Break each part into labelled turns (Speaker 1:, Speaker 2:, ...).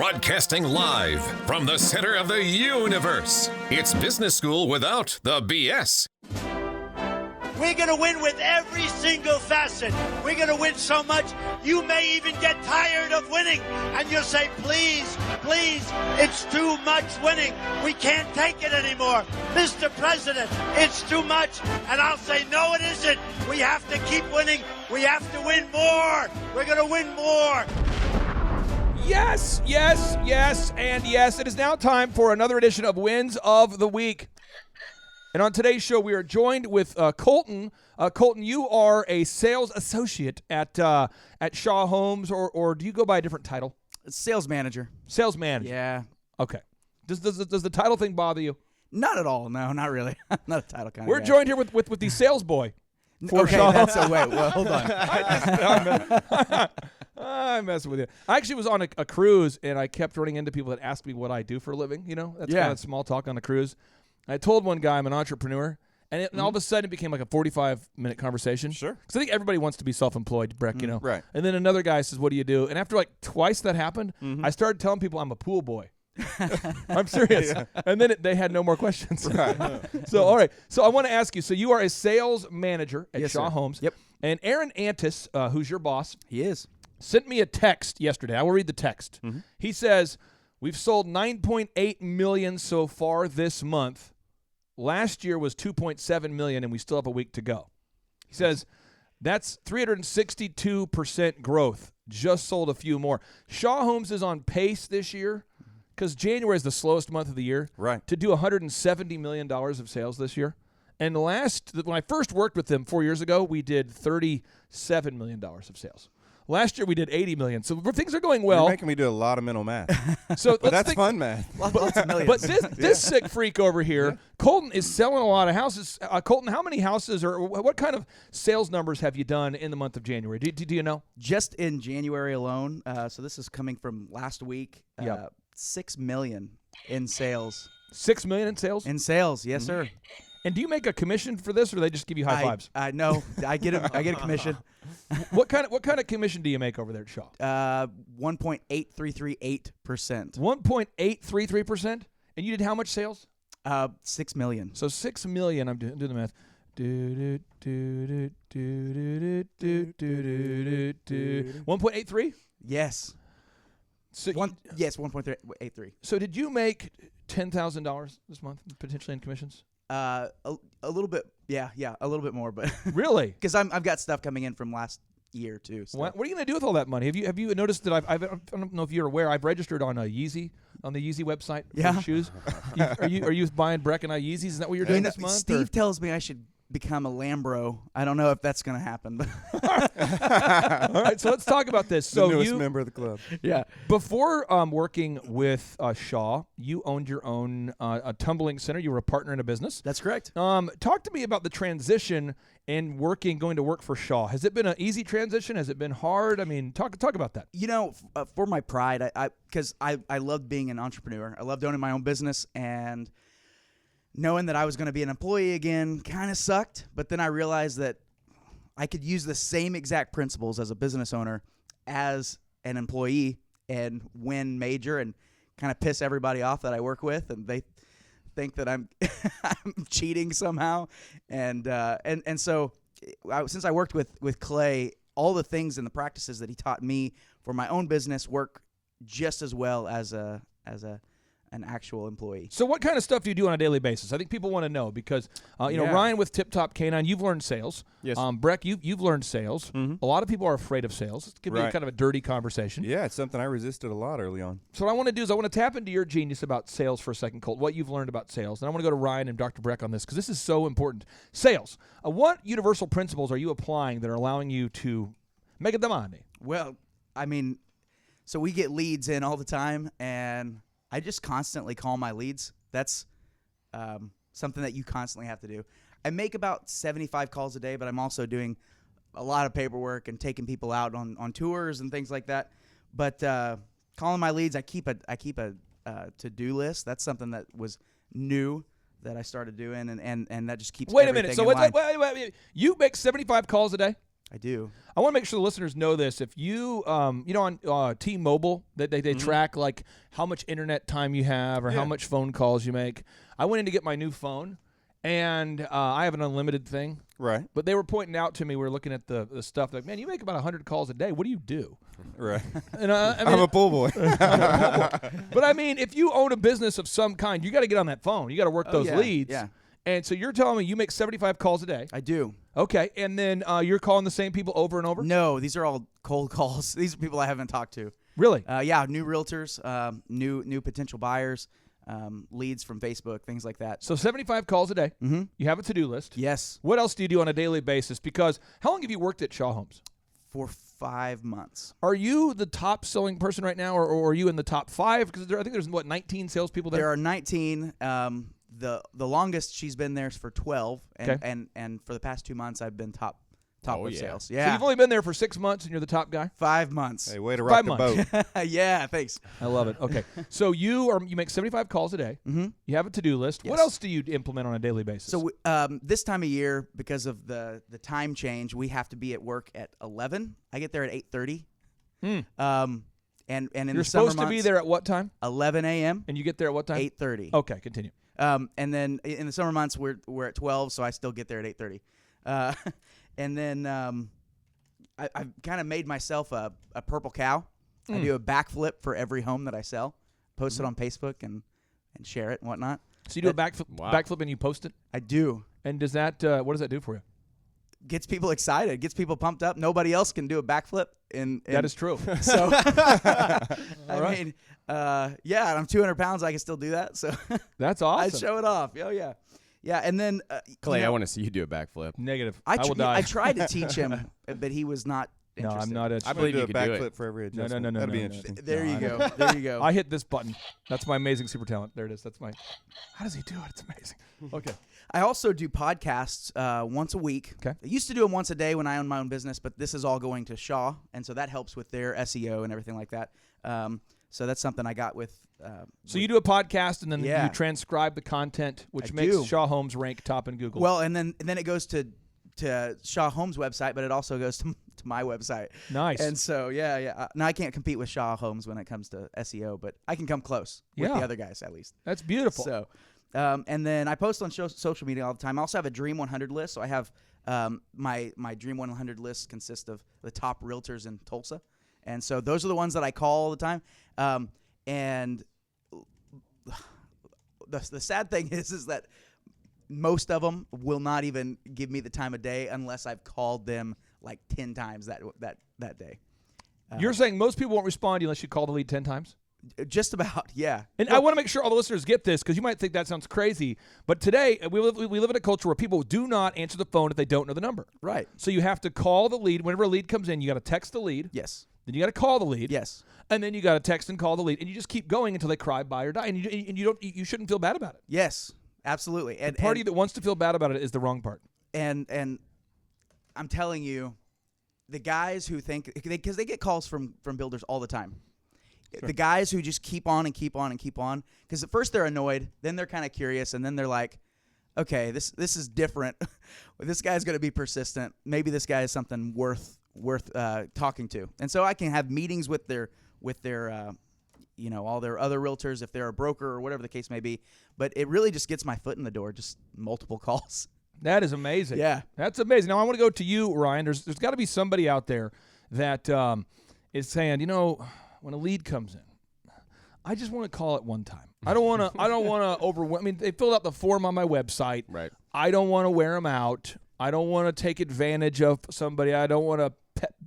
Speaker 1: Broadcasting live from the center of the universe. It's Business School without the BS.
Speaker 2: We're going to win with every single facet. We're going to win so much, you may even get tired of winning. And you'll say, please, please, it's too much winning. We can't take it anymore. Mr. President, it's too much. And I'll say, no, it isn't. We have to keep winning. We have to win more. We're going to win more.
Speaker 3: Yes, yes, yes, and yes. It is now time for another edition of Wins of the Week. And on today's show, we are joined with Colton. Colton, you are a sales associate at Shaw Homes, or do you go by a different title?
Speaker 4: Sales manager.
Speaker 3: Sales manager.
Speaker 4: Yeah.
Speaker 3: Okay. Does the title thing bother you?
Speaker 4: Not at all. No, not really. I'm not a title kind
Speaker 3: We're
Speaker 4: of guy.
Speaker 3: joined here with the sales boy.
Speaker 4: Okay,
Speaker 3: Shaw
Speaker 4: that's a wait. Well, hold on.
Speaker 3: I'm messing with you. I actually was on a cruise, and I kept running into people that asked me what I do for a living. You know, that's kind of small talk on a cruise. I told one guy I'm an entrepreneur, and all of a sudden it became like a 45-minute conversation.
Speaker 5: Sure.
Speaker 3: Because I think everybody wants to be self-employed, Breck, you know.
Speaker 5: Right.
Speaker 3: And then another guy says, what do you do? And after like twice that happened, I started telling people I'm a pool boy. I'm serious. Yeah. And then they had no more questions.
Speaker 5: Right.
Speaker 3: So, all right. So I want to ask you, so you are a sales manager at Shaw Homes.
Speaker 4: Yep.
Speaker 3: And Aaron Antis, who's your boss,
Speaker 4: He is.
Speaker 3: sent me a text yesterday. I will read the text. He says, we've sold $9.8 million so far this month. Last year was $2.7 million, and we still have a week to go. He says, that's 362% growth. Just sold a few more. Shaw Homes is on pace this year, because January is the slowest month of the year, to do $170 million of sales this year. And when I first worked with them 4 years ago, we did $37 million of sales. Last year we did $80 million. So things are going well.
Speaker 5: You're making me do a lot of mental math.
Speaker 3: So
Speaker 5: but that's fun math.
Speaker 4: Lots of millions.
Speaker 3: But this sick freak over here, Colton, is selling a lot of houses. Colton, how many houses or what kind of sales numbers have you done in the month of January? Do you know?
Speaker 4: Just in January alone, so this is coming from last week, 6 million in sales.
Speaker 3: 6 million in sales?
Speaker 4: In sales, yes, sir.
Speaker 3: And do you make a commission for this, or do they just give you high fives?
Speaker 4: No, I get a commission.
Speaker 3: What kind of commission do you make over there at Shaw?
Speaker 4: 1.8338%.
Speaker 3: 1.833%? And you did how much sales?
Speaker 4: 6 million.
Speaker 3: So 6 million. I'm doing the math. 1.83?
Speaker 4: Yes.
Speaker 3: So
Speaker 4: 1.83.
Speaker 3: So did you make $10,000 this month potentially in commissions?
Speaker 4: A little bit, yeah, a little bit more, but
Speaker 3: really,
Speaker 4: because I've got stuff coming in from last year too. So.
Speaker 3: What are you going to do with all that money? Have you noticed that I don't know if you're aware, I've registered on Yeezy on the Yeezy website for shoes. Are you buying Breck and I Yeezys? Is that what you're doing this month?
Speaker 4: Steve tells me I should become a Lambro. I don't know if that's going to happen. But
Speaker 3: all right, so let's talk about this. So
Speaker 5: the newest member of the club.
Speaker 4: Yeah.
Speaker 3: Before working with Shaw, you owned your own a tumbling center. You were a partner in a business.
Speaker 4: That's correct.
Speaker 3: Talk to me about the transition and going to work for Shaw. Has it been an easy transition? Has it been hard? I mean, talk about that.
Speaker 4: You know, for my pride, because I loved being an entrepreneur. I loved owning my own business, and knowing that I was going to be an employee again kind of sucked, but then I realized that I could use the same exact principles as a business owner as an employee and win major and kind of piss everybody off that I work with, and they think that I'm cheating somehow. And so since I worked with Clay, all the things and the practices that he taught me for my own business work just as well as an actual employee.
Speaker 3: So what kind of stuff do you do on a daily basis? I think people want to know because, Ryan with Tip Top Canine, you've learned sales.
Speaker 5: Yes.
Speaker 3: Breck, you've learned sales. A lot of people are afraid of sales. It's going to be kind of a dirty conversation.
Speaker 5: Yeah, it's something I resisted a lot early on.
Speaker 3: So what I want to do is I want to tap into your genius about sales for a second, Colt, what you've learned about sales. And I want to go to Ryan and Dr. Breck on this because this is so important. Sales. What universal principles are you applying that are allowing you to make the money?
Speaker 4: Well, I mean, so we get leads in all the time, and I just constantly call my leads. That's something that you constantly have to do. I make about 75 calls a day, but I'm also doing a lot of paperwork and taking people out on tours and things like that. But calling my leads, I keep a to-do list. That's something that was new that I started doing, and that just keeps.
Speaker 3: Wait a minute. So wait, you make 75 calls a day?
Speaker 4: I do.
Speaker 3: I want to make sure the listeners know this. If you, on T-Mobile, they track like how much internet time you have or how much phone calls you make. I went in to get my new phone, and I have an unlimited thing.
Speaker 5: Right.
Speaker 3: But they were pointing out to me, we were looking at the stuff, like, man, you make about 100 calls a day. What do you do?
Speaker 5: Right.
Speaker 3: And,
Speaker 5: I'm a pool boy.
Speaker 3: But, I mean, if you own a business of some kind, you got to get on that phone. You got to work those leads.
Speaker 4: Yeah.
Speaker 3: And so you're telling me you make 75 calls a day.
Speaker 4: I do.
Speaker 3: Okay. And then you're calling the same people over and over?
Speaker 4: No, these are all cold calls. These are people I haven't talked to.
Speaker 3: Really?
Speaker 4: New realtors, new potential buyers, leads from Facebook, things like that.
Speaker 3: So 75 calls a day.
Speaker 4: Mm-hmm.
Speaker 3: You have a to-do list.
Speaker 4: Yes.
Speaker 3: What else do you do on a daily basis? Because how long have you worked at Shaw Homes?
Speaker 4: For 5 months.
Speaker 3: Are you the top selling person right now, or are you in the top 5? Because I think there's, 19 salespeople there?
Speaker 4: There are 19. The longest she's been there is for 12, and for the past 2 months I've been top with sales. Yeah.
Speaker 3: So you've only been there for 6 months and you're the top guy?
Speaker 4: 5 months.
Speaker 5: Hey, way to rock the boat.
Speaker 4: Yeah, thanks.
Speaker 3: I love it. Okay. So you make 75 calls a day.
Speaker 4: Mm-hmm.
Speaker 3: You have a to-do list.
Speaker 4: Yes.
Speaker 3: What else do you implement on a daily basis?
Speaker 4: So this time of year, because of the time change, we have to be at work at 11. I get there at 8:30. And in
Speaker 3: you're
Speaker 4: the
Speaker 3: supposed
Speaker 4: summer
Speaker 3: to be
Speaker 4: months,
Speaker 3: there at what time?
Speaker 4: 11 a.m.
Speaker 3: And you get there at what time?
Speaker 4: 8:30.
Speaker 3: Okay, continue.
Speaker 4: And then in the summer months we're at 12, so I still get there at 8:30. And then I've kind of made myself a purple cow. I do a backflip for every home that I sell, post it on Facebook and share it and whatnot.
Speaker 3: So you do a backflip and you post it?
Speaker 4: I do.
Speaker 3: And does that what does that do for you?
Speaker 4: Gets people excited, gets people pumped up. Nobody else can do a backflip.
Speaker 3: That is true.
Speaker 4: So,
Speaker 3: right.
Speaker 4: I'm 200 pounds. I can still do that. So
Speaker 3: that's awesome.
Speaker 4: I show it off. Oh, yeah. Yeah, and then
Speaker 6: Clay, I want to see you do a backflip.
Speaker 3: Negative.
Speaker 4: I
Speaker 3: will die.
Speaker 4: I tried to teach him, but he was not
Speaker 3: No,
Speaker 4: interested.
Speaker 3: I'm not interested.
Speaker 6: I believe
Speaker 5: do
Speaker 6: you
Speaker 5: a
Speaker 6: could do
Speaker 5: backflip
Speaker 6: it.
Speaker 5: for every
Speaker 3: No,
Speaker 5: adjustment.
Speaker 3: no,
Speaker 5: That'd be
Speaker 3: no,
Speaker 5: interesting.
Speaker 4: There
Speaker 3: No,
Speaker 4: you
Speaker 3: I
Speaker 4: go.
Speaker 3: know.
Speaker 4: There you go.
Speaker 3: I hit this button. That's my amazing super talent. There it is. That's my. How does he do it? It's amazing. Okay.
Speaker 4: I also do podcasts once a week.
Speaker 3: Okay.
Speaker 4: I used to do them once a day when I owned my own business, but this is all going to Shaw, and so that helps with their SEO and everything like that. So that's something I got with.
Speaker 3: So you do a podcast and then
Speaker 4: Yeah.
Speaker 3: you transcribe the content, which
Speaker 4: I
Speaker 3: makes
Speaker 4: do.
Speaker 3: Shaw Homes rank top in Google.
Speaker 4: Well, and then it goes to Shaw Homes' website, but it also goes to my website.
Speaker 3: Nice.
Speaker 4: And so yeah. Now I can't compete with Shaw Homes when it comes to SEO, but I can come close with
Speaker 3: Yeah.
Speaker 4: the other guys at least.
Speaker 3: That's beautiful.
Speaker 4: So, and then I post on social media all the time. I also have a Dream 100 list. So I have my Dream 100 list consists of the top realtors in Tulsa, and so those are the ones that I call all the time. And the sad thing is that most of them will not even give me the time of day unless I've called them like 10 times that day.
Speaker 3: You're saying most people won't respond to you unless you call the lead 10 times?
Speaker 4: Just about, yeah.
Speaker 3: And I want to make sure all the listeners get this because you might think that sounds crazy. But today, we live in a culture where people do not answer the phone if they don't know the number.
Speaker 4: Right.
Speaker 3: So you have to call the lead. Whenever a lead comes in, you got to text the lead.
Speaker 4: Yes.
Speaker 3: Then you got to call the lead.
Speaker 4: Yes.
Speaker 3: And then you got to text and call the lead. And you just keep going until they cry, buy, or die. And you shouldn't feel bad about it.
Speaker 4: Yes. Absolutely. And
Speaker 3: The party that wants to feel bad about it is the wrong part.
Speaker 4: And I'm telling you, the guys who think, because they get calls from builders all the time. Sure. The guys who just keep on and keep on and keep on, because at first they're annoyed, then they're kind of curious, and then they're like, okay, this is different. This guy's going to be persistent. Maybe this guy is something worth talking to. And so I can have meetings with their all their other realtors if they're a broker or whatever the case may be. But it really just gets my foot in the door, just multiple calls.
Speaker 3: That is amazing.
Speaker 4: Yeah.
Speaker 3: That's amazing. Now, I want to go to you, Ryan. There's got to be somebody out there that is saying, when a lead comes in, I just want to call it one time. I don't want to overwhelm. I mean, they filled out the form on my website.
Speaker 6: Right.
Speaker 3: I don't want to wear them out. I don't want to take advantage of somebody. I don't want to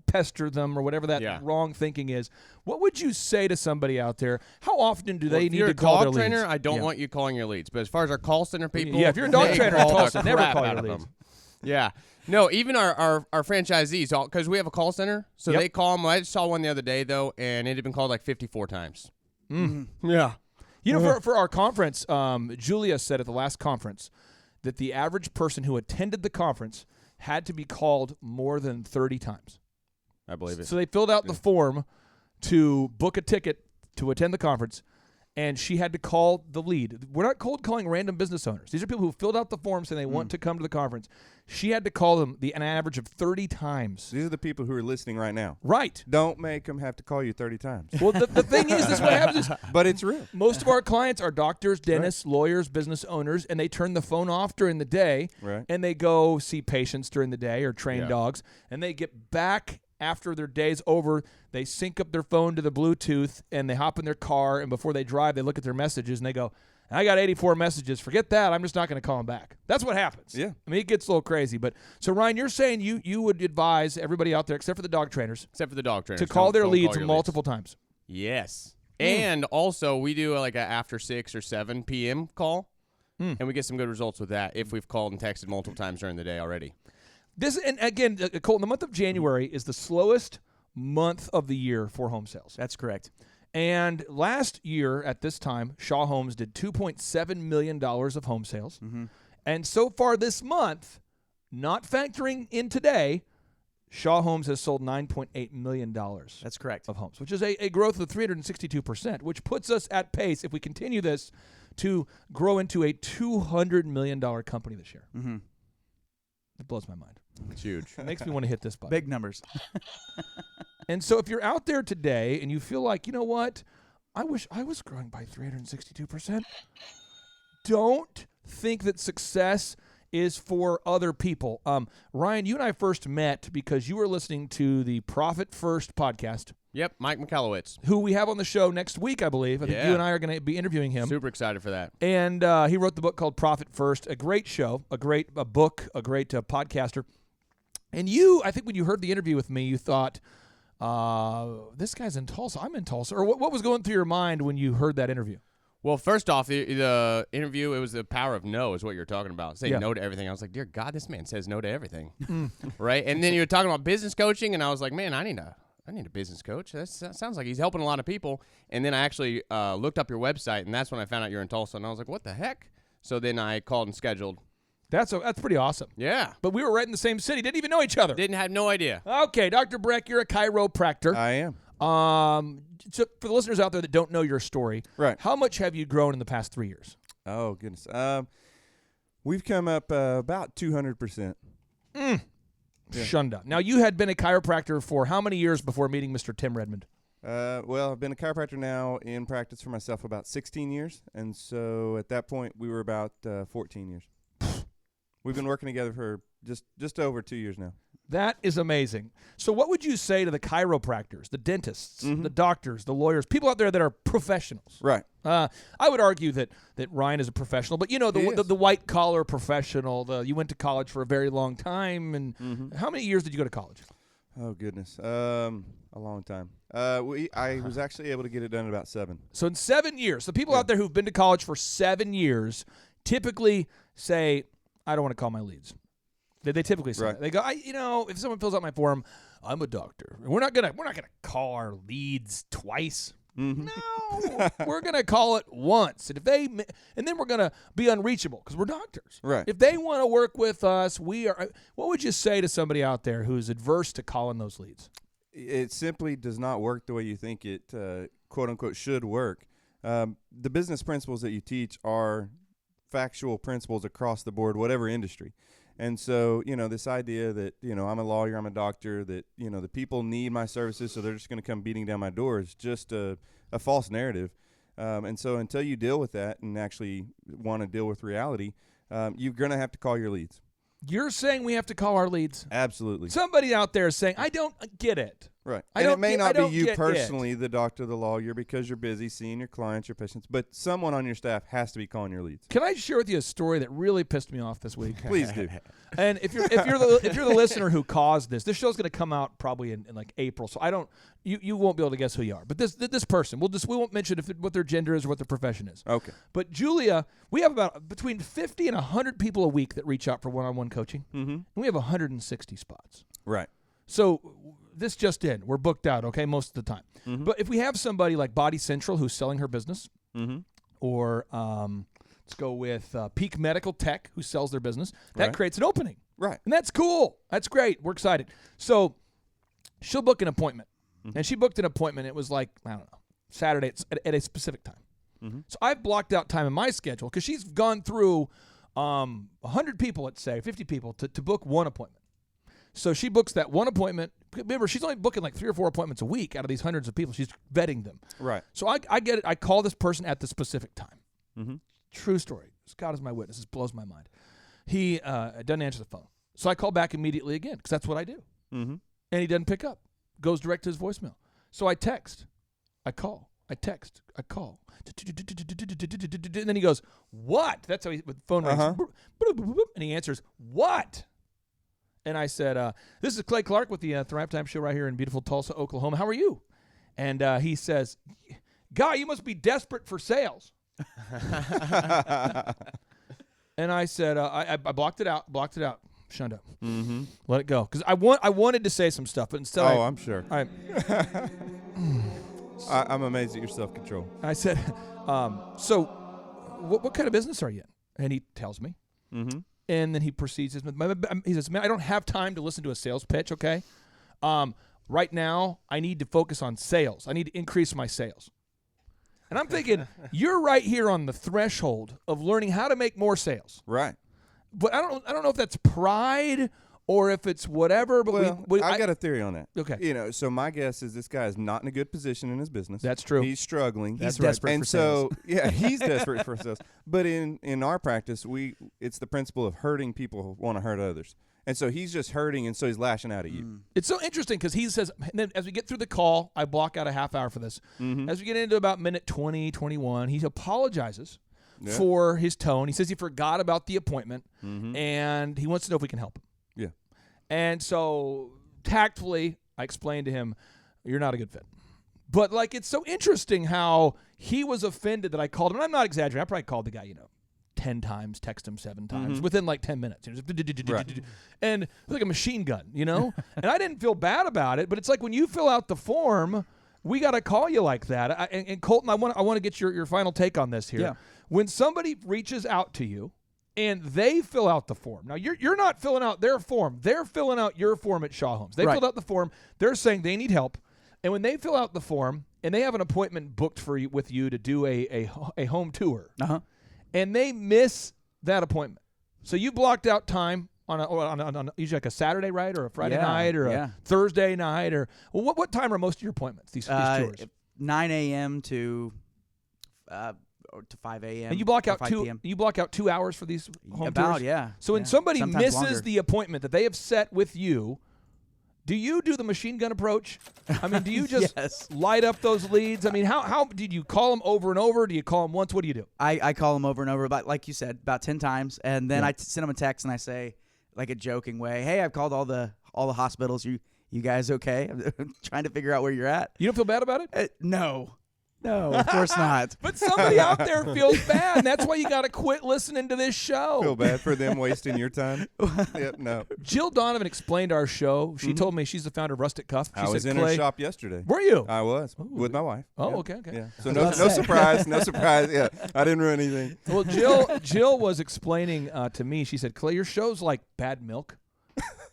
Speaker 3: pester them or whatever that wrong thinking is. What would you say to somebody out there? How often do they need to call their leads?
Speaker 6: If you're a dog trainer, I don't want you calling your leads. But as far as our call center people,
Speaker 3: if you're a dog trainer in Tulsa, never call your
Speaker 6: out of
Speaker 3: leads.
Speaker 6: them. Yeah. No, even our franchisees, because we have a call center, so they call them. I saw one the other day, though, and it had been called like 54 times.
Speaker 3: Mm-hmm.
Speaker 6: Yeah.
Speaker 3: For our conference, Julia said at the last conference that the average person who attended the conference had to be called more than 30 times.
Speaker 6: I believe it.
Speaker 3: So they filled out the form to book a ticket to attend the conference, and she had to call the lead. We're not cold calling random business owners. These are people who filled out the forms and they want to come to the conference. She had to call them an average of 30 times.
Speaker 5: These are the people who are listening right now.
Speaker 3: Right.
Speaker 5: Don't make them have to call you 30 times.
Speaker 3: Well, the thing is, this is what happens is
Speaker 5: But it's real.
Speaker 3: most of our clients are doctors, dentists, lawyers, business owners, and they turn the phone off during the day,
Speaker 5: Right.
Speaker 3: and they go see patients during the day or train dogs, and they get back after their day's over. They sync up their phone to the Bluetooth, and they hop in their car, and before they drive, they look at their messages, and they go, I got 84 messages. Forget that. I'm just not going to call them back. That's what happens.
Speaker 5: Yeah.
Speaker 3: I mean, it gets a little crazy. But so, Ryan, you're saying you would advise everybody out there, except for the dog trainers,
Speaker 6: To
Speaker 3: call their
Speaker 6: Don't
Speaker 3: leads
Speaker 6: your
Speaker 3: multiple times.
Speaker 6: Yes. And also, we do like a after 6 or 7 p.m. call, and we get some good results with that if we've called and texted multiple times during the day already.
Speaker 3: And again, Colton, the month of January is the slowest month of the year for home sales.
Speaker 4: That's correct.
Speaker 3: And last year at this time, Shaw Homes did $2.7 million of home sales. And so far this month, not factoring in today, Shaw Homes has sold $9.8 million.
Speaker 4: That's correct.
Speaker 3: Of homes, which is a growth of 362%, which puts us at pace, if we continue this, to grow into a $200 million company this year. It blows my mind.
Speaker 6: It's huge.
Speaker 3: It makes me want to hit this button.
Speaker 4: Big numbers.
Speaker 3: And so if you're out there today and you feel like, you know what, I wish I was growing by 362%, don't think that success is for other people. Ryan, you and I first met because you were listening to the Profit First podcast.
Speaker 6: Yep, Mike Michalowicz.
Speaker 3: Who we have on the show next week, I believe. I think you and I are going to be interviewing him.
Speaker 6: Super excited for that.
Speaker 3: And he wrote the book called Profit First, a great show, a great book, a great podcaster. And you, I think when you heard the interview with me, you thought, this guy's in Tulsa. I'm in Tulsa. Or what was going through your mind when you heard that interview?
Speaker 6: Well, first off, the interview, it was the power of no is what you're talking about. Saying no to everything. I was like, dear God, this man says no to everything. Right? And then you were talking about business coaching, and I was like, man, I need a business coach. That sounds like he's helping a lot of people. And then I actually looked up your website, and that's when I found out you're in Tulsa. And I was like, what the heck? So then I called and scheduled.
Speaker 3: That's pretty awesome.
Speaker 6: Yeah.
Speaker 3: But we were right in the same city. Didn't even know each other.
Speaker 6: Didn't have no idea.
Speaker 3: Okay, Dr. Breck, you're a chiropractor.
Speaker 5: I am.
Speaker 3: So for the listeners out there that don't know your story,
Speaker 5: Right.
Speaker 3: How much have you grown in the past 3 years?
Speaker 5: Oh, goodness. We've come up about 200%.
Speaker 3: Shunda. Now, you had been a chiropractor for how many years before meeting Mr. Tim Redmond?
Speaker 5: Well, I've been a chiropractor now in practice for myself about 16 years. And so at that point, we were about 14 years. We've been working together for just over 2 years now.
Speaker 3: That is amazing. So what would you say to the chiropractors, the dentists, the doctors, the lawyers, people out there that are professionals?
Speaker 5: Right.
Speaker 3: I would argue that Ryan is a professional, but you know, the white-collar professional, you went to college for a very long time. And how many years did you go to college?
Speaker 5: Oh, goodness. A long time. I was actually able to get it done in about 7.
Speaker 3: So in 7 years, the people out there who've been to college for 7 years typically say, I don't want to call my leads. They typically say that. They go, if someone fills out my form, I'm a doctor. We're not gonna call our leads twice. No, we're gonna call it once, and then we're gonna be unreachable because we're doctors.
Speaker 5: Right.
Speaker 3: If they want to work with us, we are. What would you say to somebody out there who's adverse to calling those leads?
Speaker 5: It simply does not work the way you think it, quote unquote, should work. The business principles that you teach are factual principles across the board, whatever industry. And so, this idea that, I'm a lawyer, I'm a doctor, that, the people need my services, so they're just going to come beating down my door is just a false narrative. And so until you deal with that and actually want to deal with reality, you're going to have to call your leads.
Speaker 3: You're saying we have to call our leads?
Speaker 5: Absolutely.
Speaker 3: Somebody out there is saying, I don't get it.
Speaker 5: Right. And it may not be you personally, the doctor, the lawyer, because you're busy seeing your clients, your patients, but someone on your staff has to be calling your leads.
Speaker 3: Can I share with you a story that really pissed me off this week?
Speaker 5: Please do.
Speaker 3: And if you're the listener who caused this show's going to come out probably in like April, so you won't be able to guess who you are. But this person, we won't mention what their gender is or what their profession is.
Speaker 5: Okay.
Speaker 3: But Julia, we have about between 50 and 100 people a week that reach out for one-on-one coaching, and we have 160 spots.
Speaker 5: Right.
Speaker 3: So this just in, we're booked out, okay, most of the time. But if we have somebody like Body Central who's selling her business, or let's go with Peak Medical Tech who sells their business, that creates an opening.
Speaker 5: Right.
Speaker 3: And that's cool. That's great. We're excited. So she'll book an appointment. And she booked an appointment. It was like, I don't know, Saturday at a specific time. So I've blocked out time in my schedule because she's gone through 100 people, let's say, 50 people to book one appointment. So she books that one appointment. Remember, she's only booking like 3 or 4 appointments a week out of these hundreds of people. She's vetting them.
Speaker 5: Right.
Speaker 3: So I get it. I call this person at the specific time. True story. God is my witness. This blows my mind. He doesn't answer the phone. So I call back immediately again because that's what I do. And he doesn't pick up. Goes direct to his voicemail. So I text. I call. I text. I call. And then he goes, what? That's how with the phone rings. And he answers, what? And I said, this is Clay Clark with the Thrive Time Show right here in beautiful Tulsa, Oklahoma. How are you? And he says, Guy, you must be desperate for sales. And I said, I blocked it out, shunned up. Let it go. Because I wanted to say some stuff, but instead
Speaker 5: I'm sure. I'm amazed at your self-control.
Speaker 3: I said, so what kind of business are you in? And he tells me. And then he proceeds. He says, man, I don't have time to listen to a sales pitch, okay? Right now, I need to focus on sales. I need to increase my sales. And I'm thinking, you're right here on the threshold of learning how to make more sales.
Speaker 5: Right.
Speaker 3: But I don't know if that's pride or if it's whatever. But
Speaker 5: I got a theory on that.
Speaker 3: Okay.
Speaker 5: So my guess is this guy is not in a good position in his business.
Speaker 3: That's true.
Speaker 5: He's struggling.
Speaker 4: He's desperate for sales.
Speaker 5: He's desperate for sales. But in our practice, it's the principle of hurting people who want to hurt others. And so he's just hurting, and so he's lashing out at you.
Speaker 3: It's so interesting because he says, and then as we get through the call, I block out a half hour for this. As we get into about minute 20, 21, he apologizes for his tone. He says he forgot about the appointment, and he wants to know if we can help him.
Speaker 5: Yeah.
Speaker 3: And so tactfully, I explained to him, you're not a good fit. But, like, it's so interesting how he was offended that I called him. And I'm not exaggerating. I probably called the guy, 10 times, text him 7 times within like 10 minutes. And it was like a machine gun, And I didn't feel bad about it, but it's like when you fill out the form, we got to call you like that. And Colton, I want to get your final take on this here.
Speaker 4: Yeah.
Speaker 3: When somebody reaches out to you and they fill out the form. Now, you're not filling out their form. They're filling out your form at Shaw Homes. They filled out the form. They're saying they need help. And when they fill out the form and they have an appointment booked with you to do a home tour, and they miss that appointment. So you blocked out time on usually like a Saturday, right, or a Friday night, or a Thursday night, or what time are most of your appointments? These tours,
Speaker 4: 9 a.m. to 5 a.m.
Speaker 3: And you block out
Speaker 4: 5
Speaker 3: 2.
Speaker 4: PM.
Speaker 3: You block out 2 hours for these home tours. So when somebody
Speaker 4: Sometimes
Speaker 3: misses
Speaker 4: longer.
Speaker 3: the appointment that they have set with you, do you do the machine gun approach? I mean, do you just light up those leads? I mean, how did you call them over and over? Do you call them once? What do you do?
Speaker 4: I call them over and over, about, like you said, about 10 times, and then I send them a text and I say, like a joking way, "Hey, I've called all the hospitals. You guys okay? I'm trying to figure out where you're at."
Speaker 3: You don't feel bad about it?
Speaker 4: No, of course not.
Speaker 3: But somebody out there feels bad, and that's why you got to quit listening to this show.
Speaker 5: Feel bad for them wasting your time? No.
Speaker 3: Jill Donovan explained our show. She told me she's the founder of Rustic Cuff. She
Speaker 5: I was
Speaker 3: said,
Speaker 5: in
Speaker 3: Clay,
Speaker 5: her shop yesterday.
Speaker 3: Were you?
Speaker 5: I was with my wife.
Speaker 3: Oh,
Speaker 5: Yeah.
Speaker 3: okay.
Speaker 5: Yeah. So no surprise. No surprise. Yeah, I didn't ruin anything.
Speaker 3: Well, Jill was explaining to me. She said, "Clay, your show's like bad milk."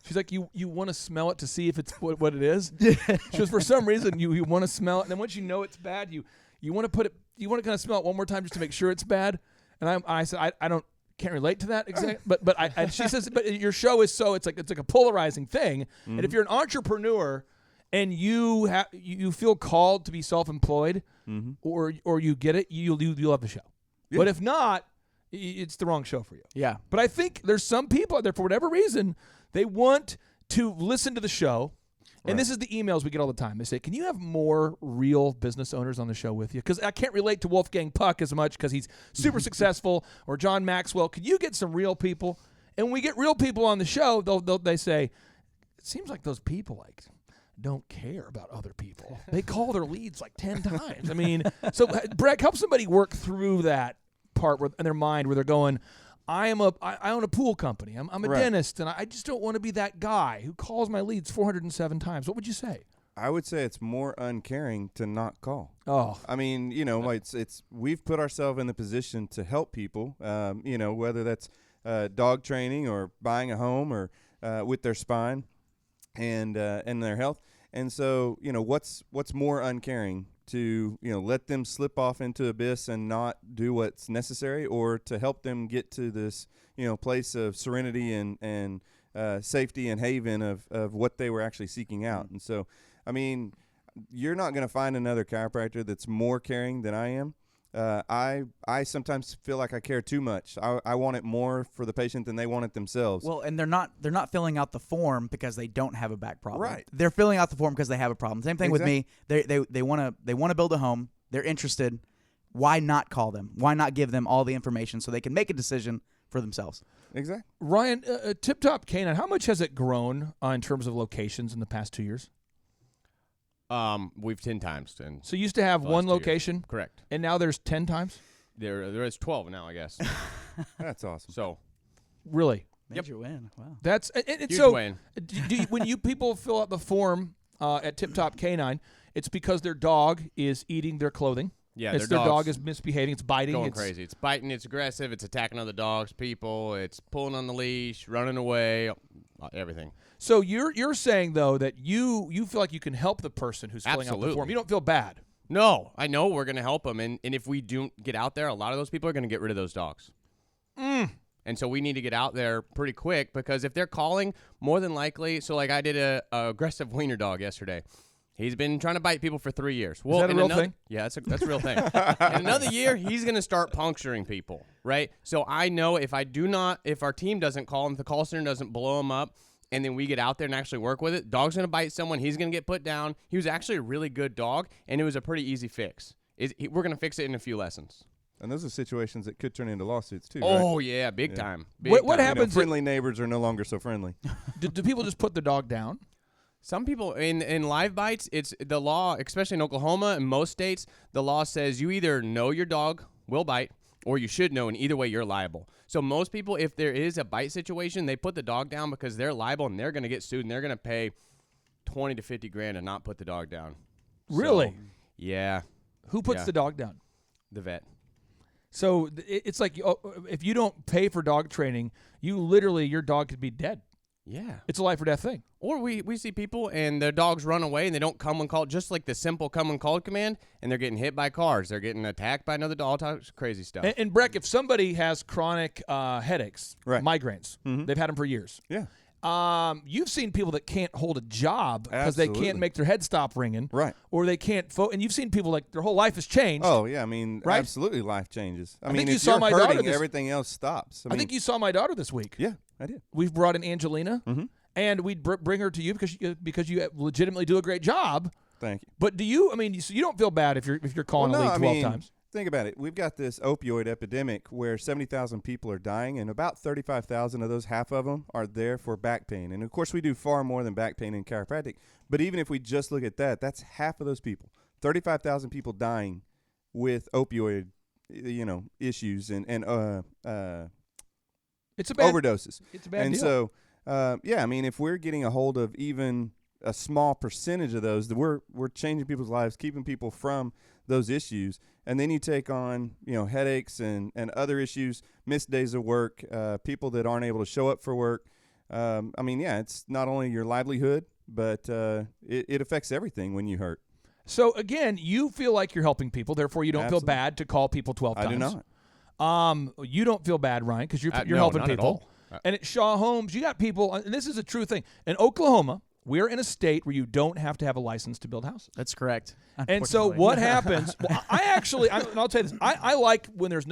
Speaker 3: She's like, you want to smell it to see if it's what it is. She goes, for some reason you want to smell it, and then once you know it's bad, you want to put it. You want to kind of smell it one more time just to make sure it's bad. And I said, I can't relate to that exactly. But she says, but your show is so it's like a polarizing thing. And if you're an entrepreneur and you feel called to be self-employed, or you get it, you'll love the show. Yeah. But if not, it's the wrong show for you.
Speaker 4: Yeah.
Speaker 3: But I think there's some people out there, for whatever reason, they want to listen to the show. And this is the emails we get all the time. They say, can you have more real business owners on the show with you? Because I can't relate to Wolfgang Puck as much because he's super successful, or John Maxwell. Could you get some real people? And when we get real people on the show, they say, it seems like those people don't care about other people. They call their leads like 10 times. I mean, so Breck, help somebody work through that part in their mind where they're going, I own a pool company. I'm a dentist, and I just don't want to be that guy who calls my leads 407 times. What would you say?
Speaker 5: I would say it's more uncaring to not call.
Speaker 3: Oh,
Speaker 5: I mean, it's we've put ourselves in the position to help people. Whether that's dog training or buying a home or with their spine and their health. And so, what's more uncaring to, let them slip off into abyss and not do what's necessary, or to help them get to this, place of serenity and safety and haven of what they were actually seeking out. And so, I mean, you're not going to find another chiropractor that's more caring than I am. I sometimes feel like I care too much. I want it more for the patient than they want it themselves.
Speaker 4: Well, and they're not filling out the form because they don't have a back problem.
Speaker 5: Right.
Speaker 4: They're filling out the form because they have a problem. Same thing with me. They want to build a home. They're interested. Why not call them? Why not give them all the information so they can make a decision for themselves?
Speaker 5: Exactly.
Speaker 3: Ryan, Tip Top Canine, how much has it grown in terms of locations in the past 2 years?
Speaker 6: We've 10 times.
Speaker 3: So you used to have one location?
Speaker 6: Correct.
Speaker 3: And now there's 10 times?
Speaker 6: There is 12 now, I guess.
Speaker 5: That's awesome.
Speaker 6: So,
Speaker 3: really?
Speaker 4: Major win. Wow.
Speaker 3: That's
Speaker 6: huge
Speaker 3: so.
Speaker 6: win.
Speaker 3: When you people fill out the form at Tip Top Canine, it's because their dog is eating their clothing.
Speaker 6: Yeah,
Speaker 3: their dog is misbehaving. It's biting.
Speaker 6: Going crazy. It's biting. It's aggressive. It's attacking other dogs, people. It's pulling on the leash, running away, everything.
Speaker 3: So you're saying though that you feel like you can help the person who's filling out the form. You don't feel bad.
Speaker 6: No, I know we're going to help them, and if we don't get out there, a lot of those people are going to get rid of those dogs. And so we need to get out there pretty quick, because if they're calling, more than likely, so like I did a aggressive wiener dog yesterday. He's been trying to bite people for 3 years. Well,
Speaker 3: is that a real thing?
Speaker 6: Yeah, that's a real thing. In another year, he's going to start puncturing people, right? So I know if our team doesn't call him, if the call center doesn't blow him up, and then we get out there and actually work with it, dog's going to bite someone. He's going to get put down. He was actually a really good dog, and it was a pretty easy fix. We're going to fix it in a few lessons.
Speaker 5: And those are situations that could turn into lawsuits too.
Speaker 6: Oh,
Speaker 5: right?
Speaker 6: yeah, big time.
Speaker 3: What happens?
Speaker 5: Friendly neighbors are no longer so friendly.
Speaker 3: Do people just put the dog down?
Speaker 6: Some people in live bites, it's the law, especially in Oklahoma and most states, the law says you either know your dog will bite or you should know, and either way you're liable. So most people, if there is a bite situation, they put the dog down because they're liable and they're going to get sued and they're going to pay $20 to $50,000 to not put the dog down.
Speaker 3: Really?
Speaker 6: So, yeah.
Speaker 3: Who puts the dog down?
Speaker 6: The vet.
Speaker 3: So it's like if you don't pay for dog training, your dog could be dead.
Speaker 6: Yeah.
Speaker 3: It's a life or death thing.
Speaker 6: Or we see people and their dogs run away and they don't come when called, just like the simple come when called command, and they're getting hit by cars. They're getting attacked by another dog, all types of crazy stuff.
Speaker 3: And Breck, if somebody has chronic headaches, migraines, they've had them for years.
Speaker 5: Yeah.
Speaker 3: You've seen people that can't hold a job because they can't make their head stop ringing.
Speaker 5: Right.
Speaker 3: Or they can't and you've seen people like their whole life has changed.
Speaker 5: Oh, yeah. I mean,
Speaker 3: right?
Speaker 5: Absolutely life changes. I mean,
Speaker 3: think you
Speaker 5: if
Speaker 3: saw
Speaker 5: you're
Speaker 3: my
Speaker 5: hurting,
Speaker 3: daughter
Speaker 5: everything else stops.
Speaker 3: I think you saw my daughter this week.
Speaker 5: Yeah, I did.
Speaker 3: We've brought in Angelina, and we'd bring her to you because you legitimately do a great job.
Speaker 5: Thank you.
Speaker 3: But do you? I mean, you don't feel bad if you're calling the league 12 times.
Speaker 5: Think about it. We've got this opioid epidemic where 70,000 people are dying, and about 35,000 of those, half of them, are there for back pain. And, of course, we do far more than back pain in chiropractic. But even if we just look at that, that's half of those people. 35,000 people dying with opioid, issues and
Speaker 3: it's a bad
Speaker 5: overdoses.
Speaker 3: It's a bad
Speaker 5: and
Speaker 3: deal.
Speaker 5: So, I mean, if we're getting a hold of even a small percentage of those, we're changing people's lives, keeping people from those issues. And then you take on, headaches and other issues, missed days of work, people that aren't able to show up for work. I mean, yeah, it's not only your livelihood, but it affects everything when you hurt.
Speaker 3: So, again, you feel like you're helping people, therefore you don't feel bad to call people 12 times.
Speaker 5: I do not.
Speaker 3: You don't feel bad, Ryan, because you're
Speaker 6: no,
Speaker 3: helping
Speaker 6: not
Speaker 3: people.
Speaker 6: At all.
Speaker 3: And at Shaw Homes, you got people, and this is a true thing. In Oklahoma, we're in a state where you don't have to have a license to build houses.
Speaker 4: That's correct.
Speaker 3: And so what happens? Well, and I'll tell you this. I like when there's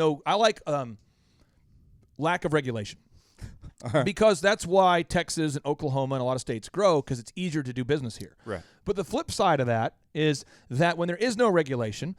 Speaker 3: lack of regulation. Because that's why Texas and Oklahoma and a lot of states grow, because it's easier to do business here.
Speaker 5: Right.
Speaker 3: But the flip side of that is that when there is no regulation,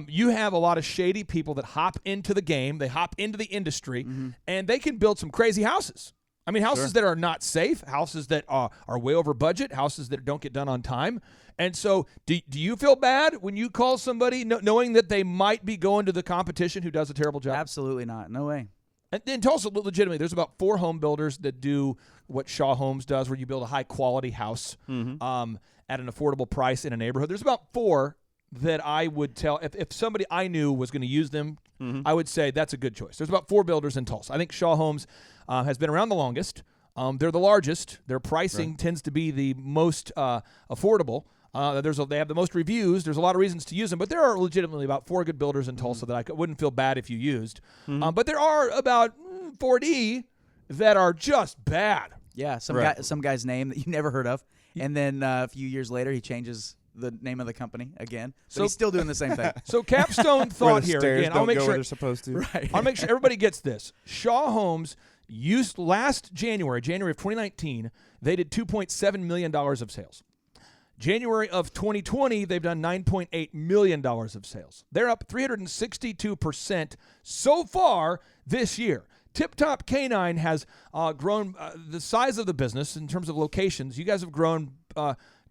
Speaker 3: you have a lot of shady people that hop into the game, they hop into the industry, and they can build some crazy houses. I mean, houses that are not safe, houses that are way over budget, houses that don't get done on time. And so do you feel bad when you call somebody knowing that they might be going to the competition who does a terrible job?
Speaker 4: Absolutely not. No way.
Speaker 3: And then tell us legitimately, there's about 4 home builders that do what Shaw Homes does, where you build a high-quality house at an affordable price in a neighborhood. There's about 4 that I would tell, if somebody I knew was going to use them, I would say that's a good choice. There's about 4 builders in Tulsa. I think Shaw Homes has been around the longest. They're the largest. Their pricing tends to be the most affordable. They have the most reviews. There's a lot of reasons to use them, but there are legitimately about 4 good builders in Tulsa that I wouldn't feel bad if you used. But there are about 40 that are just bad.
Speaker 4: Yeah, some guy's name that you never heard of, and then a few years later he changes the name of the company again. So he's still doing the same thing.
Speaker 3: So capstone thought here again.
Speaker 5: I'll make sure they're supposed to.
Speaker 4: Right.
Speaker 3: I'll make sure everybody gets this. Shaw Homes used last January of 2019, they did $2.7 million of sales. January of 2020, they've done $9.8 million of sales. They're up 362% so far this year. Tip Top Canine has grown the size of the business in terms of locations. You guys have grown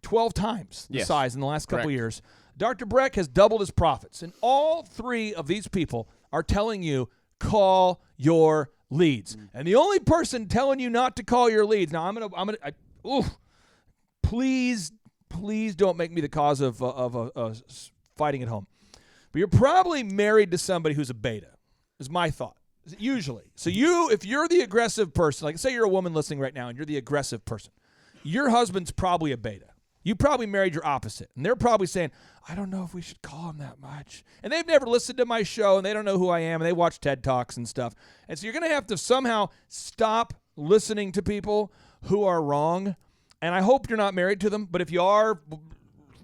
Speaker 3: 12 times the size in the last couple years. Dr. Breck has doubled his profits. And all 3 of these people are telling you, call your leads. And the only person telling you not to call your leads, now please don't make me the cause of fighting at home. But you're probably married to somebody who's a beta, is my thought. Usually. So if you're the aggressive person, like say you're a woman listening right now and you're the aggressive person, your husband's probably a beta. You probably married your opposite. And they're probably saying, I don't know if we should call him that much. And they've never listened to my show, and they don't know who I am, and they watch TED Talks and stuff. And so you're going to have to somehow stop listening to people who are wrong. And I hope you're not married to them, but if you are,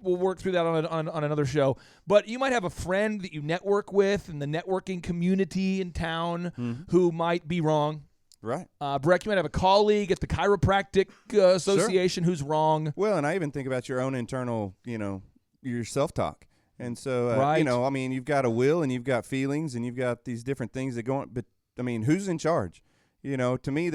Speaker 3: we'll work through that on another show. But you might have a friend that you network with in the networking community in town who might be wrong.
Speaker 5: Right.
Speaker 3: Breck, you might have a colleague at the Chiropractic Association who's wrong.
Speaker 5: Well, and I even think about your own internal, your self-talk. And so, you've got a will and you've got feelings and you've got these different things that go on. But, who's in charge? To me,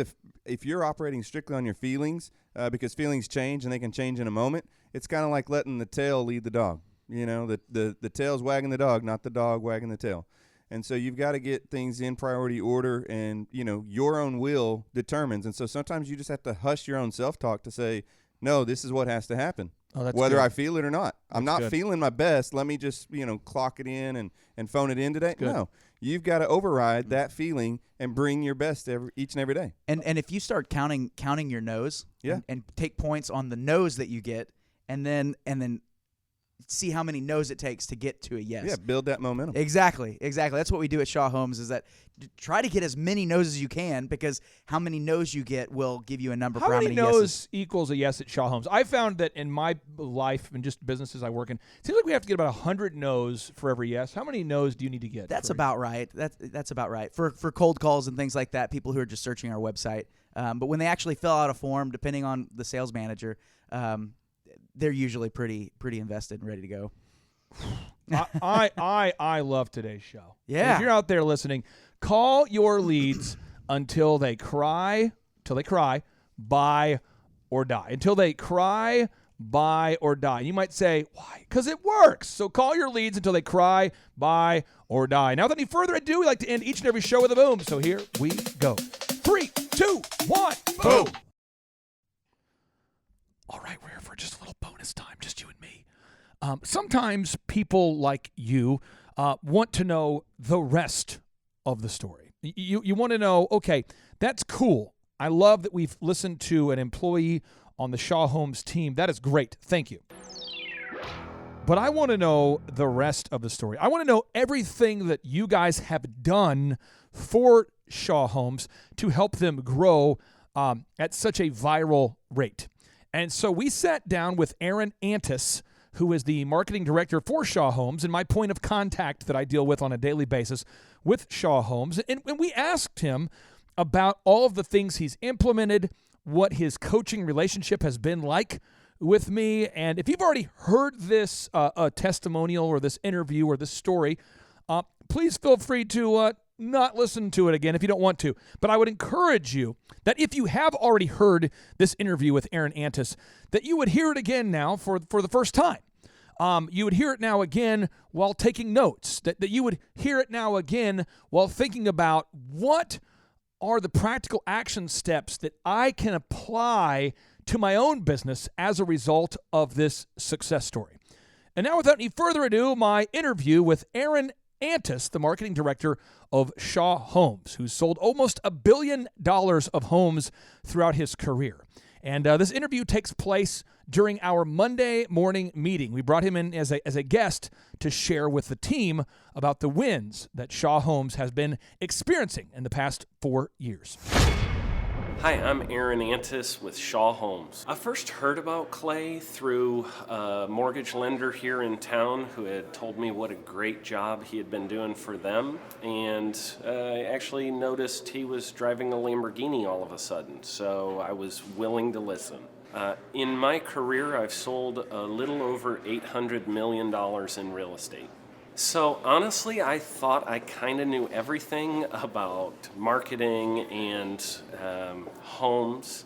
Speaker 5: if you're operating strictly on your feelings, because feelings change and they can change in a moment, it's kind of like letting the tail lead the dog. The tail's wagging the dog, not the dog wagging the tail. And so you've got to get things in priority order, and, your own will determines. And so sometimes you just have to hush your own self-talk to say, no, this is what has to happen, whether I feel it or not. I'm not feeling my best. Let me just, clock it in and phone it in today. No, you've got to override that feeling and bring your best each and every day.
Speaker 4: And if you start counting your no's and take points on the no's that you get, and then see how many no's it takes to get to a yes.
Speaker 5: Yeah, build that momentum.
Speaker 4: Exactly. That's what we do at Shaw Homes, is that try to get as many no's as you can, because how many no's you get will give you a number for how many
Speaker 3: no's
Speaker 4: yeses.
Speaker 3: Equals a yes at Shaw Homes. I found that in my life and just businesses I work in, it seems like we have to get about 100 no's for every yes. How many no's do you need to get?
Speaker 4: That's about right. That's about right. For cold calls and things like that, people who are just searching our website. But when they actually fill out a form, depending on the sales manager, they're usually pretty invested and ready to go.
Speaker 3: I love today's show.
Speaker 4: Yeah.
Speaker 3: And if you're out there listening, call your leads until they cry, buy, or die. Until they cry, buy, or die. You might say, why? Because it works. So call your leads until they cry, buy, or die. Now, without any further ado, we like to end each and every show with a boom. So here we go. 3, 2, 1, boom. All right, we're here for just a little bonus time, just you and me. Sometimes people like you want to know the rest of the story. You want to know, okay, that's cool. I love that we've listened to an employee on the Shaw Homes team. That is great. Thank you. But I want to know the rest of the story. I want to know everything that you guys have done for Shaw Homes to help them grow at such a viral rate. And so we sat down with Aaron Antis, who is the marketing director for Shaw Homes and my point of contact that I deal with on a daily basis with Shaw Homes. And we asked him about all of the things he's implemented, what his coaching relationship has been like with me. And if you've already heard this testimonial or this interview or this story, please feel free to not listen to it again if you don't want to. But I would encourage you that if you have already heard this interview with Aaron Antis, that you would hear it again now for the first time. You would hear it now again while taking notes, that you would hear it now again while thinking about what are the practical action steps that I can apply to my own business as a result of this success story. And now, without any further ado, my interview with Aaron Antis, the marketing director of Shaw Homes, who's sold almost $1 billion of homes throughout his career. And this interview takes place during our Monday morning meeting. We brought him in as a guest to share with the team about the wins that Shaw Homes has been experiencing in the past 4 years.
Speaker 7: Hi, I'm Aaron Antis with Shaw Homes. I first heard about Clay through a mortgage lender here in town who had told me what a great job he had been doing for them, and I actually noticed he was driving a Lamborghini all of a sudden, so I was willing to listen. In my career, I've sold a little over $800 million in real estate. So honestly, I thought I kind of knew everything about marketing and homes.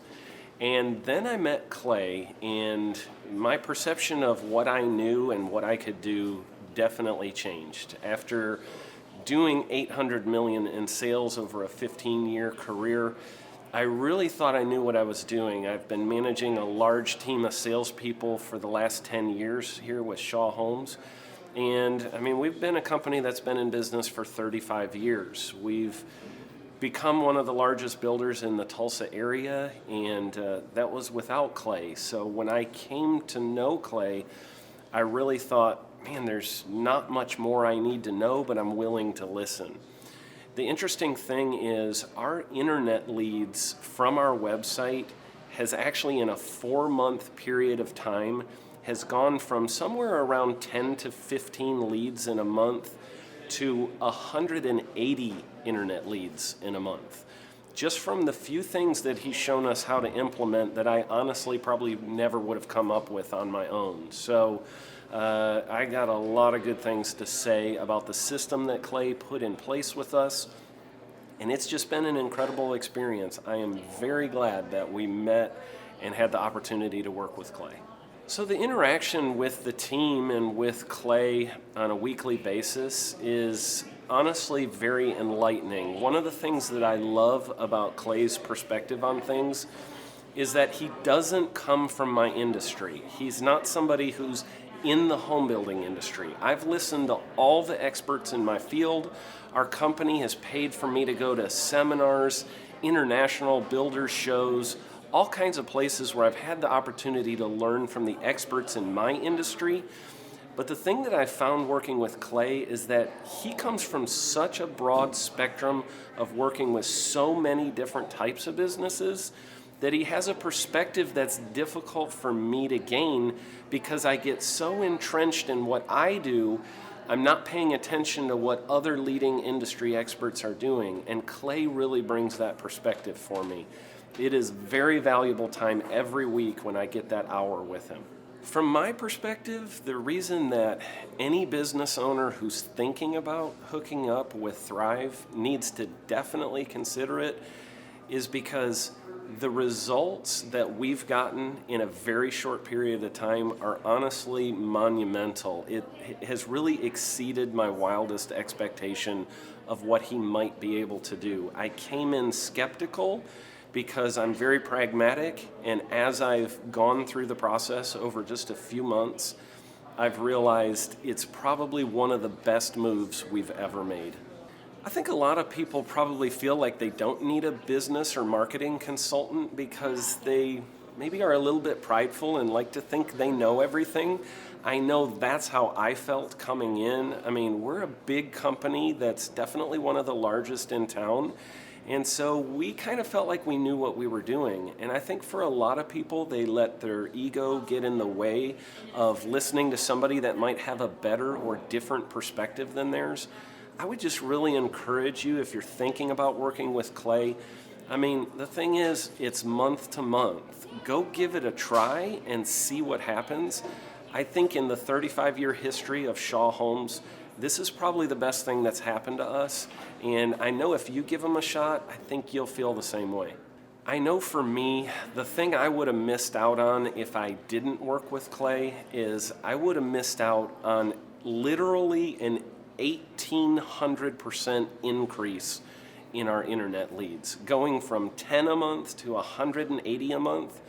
Speaker 7: And then I met Clay, and my perception of what I knew and what I could do definitely changed. After doing $800 million in sales over a 15-year career, I really thought I knew what I was doing. I've been managing a large team of salespeople for the last 10 years here with Shaw Homes. And I mean, we've been a company that's been in business for 35 years. We've become one of the largest builders in the Tulsa area, and that was without Clay. So when I came to know Clay, I really thought, man, there's not much more I need to know, but I'm willing to listen. The interesting thing is our internet leads from our website has actually, in a 4-month period of time, has gone from somewhere around 10 to 15 leads in a month to 180 internet leads in a month. Just from the few things that he's shown us how to implement that I honestly probably never would have come up with on my own. So I got a lot of good things to say about the system that Clay put in place with us, and it's just been an incredible experience. I am very glad that we met and had the opportunity to work with Clay. So the interaction with the team and with Clay on a weekly basis is honestly very enlightening. One of the things that I love about Clay's perspective on things is that he doesn't come from my industry. He's not somebody who's in the home building industry. I've listened to all the experts in my field. Our company has paid for me to go to seminars, international builder shows, all kinds of places where I've had the opportunity to learn from the experts in my industry. But the thing that I found working with Clay is that he comes from such a broad spectrum of working with so many different types of businesses that he has a perspective that's difficult for me to gain because I get so entrenched in what I do, I'm not paying attention to what other leading industry experts are doing. And Clay really brings that perspective for me. It is very valuable time every week when I get that hour with him. From my perspective, the reason that any business owner who's thinking about hooking up with Thrive needs to definitely consider it is because the results that we've gotten in a very short period of time are honestly monumental. It has really exceeded my wildest expectation of what he might be able to do. I came in skeptical because I'm very pragmatic, and as I've gone through the process over just a few months, I've realized it's probably one of the best moves we've ever made. I think a lot of people probably feel like they don't need a business or marketing consultant because they maybe are a little bit prideful and like to think they know everything. I know that's how I felt coming in. I mean, we're a big company that's definitely one of the largest in town. And so we kind of felt like we knew what we were doing. And I think for a lot of people, they let their ego get in the way of listening to somebody that might have a better or different perspective than theirs. I would just really encourage you, if you're thinking about working with Clay, I mean, the thing is, it's month to month. Go give it a try and see what happens. I think in the 35-year history of Shaw Homes, this is probably the best thing that's happened to us, and I know if you give them a shot, I think you'll feel the same way. I know for me, the thing I would have missed out on if I didn't work with Clay is I would have missed out on literally an 1,800% increase in our internet leads, going from 10 a month to 180 a month.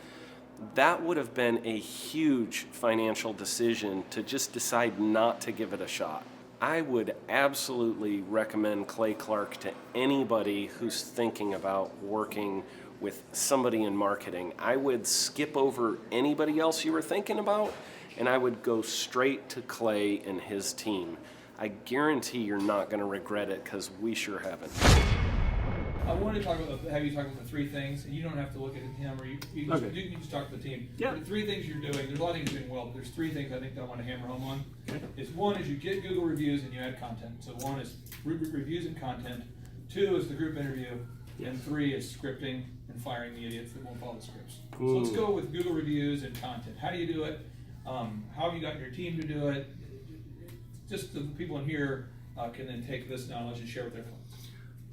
Speaker 7: That would have been a huge financial decision to just decide not to give it a shot. I would absolutely recommend Clay Clark to anybody who's thinking about working with somebody in marketing. I would skip over anybody else you were thinking about, and I would go straight to Clay and his team. I guarantee you're not going to regret it, because we sure haven't.
Speaker 3: I wanted to have you talk about the three things, and you don't have to look at him, or you can just talk to the team.
Speaker 8: Yeah.
Speaker 3: The three things you're doing, there's a lot of things you're doing well, but there's three things I think that I want to hammer home on. One is you get Google reviews and you add content. So one is reviews and content. Two is the group interview. And three is scripting and firing the idiots that won't follow the scripts. So let's go with Google reviews and content. How do you do it? How have you gotten your team to do it? Just the people in here can then take this knowledge and share with their clients.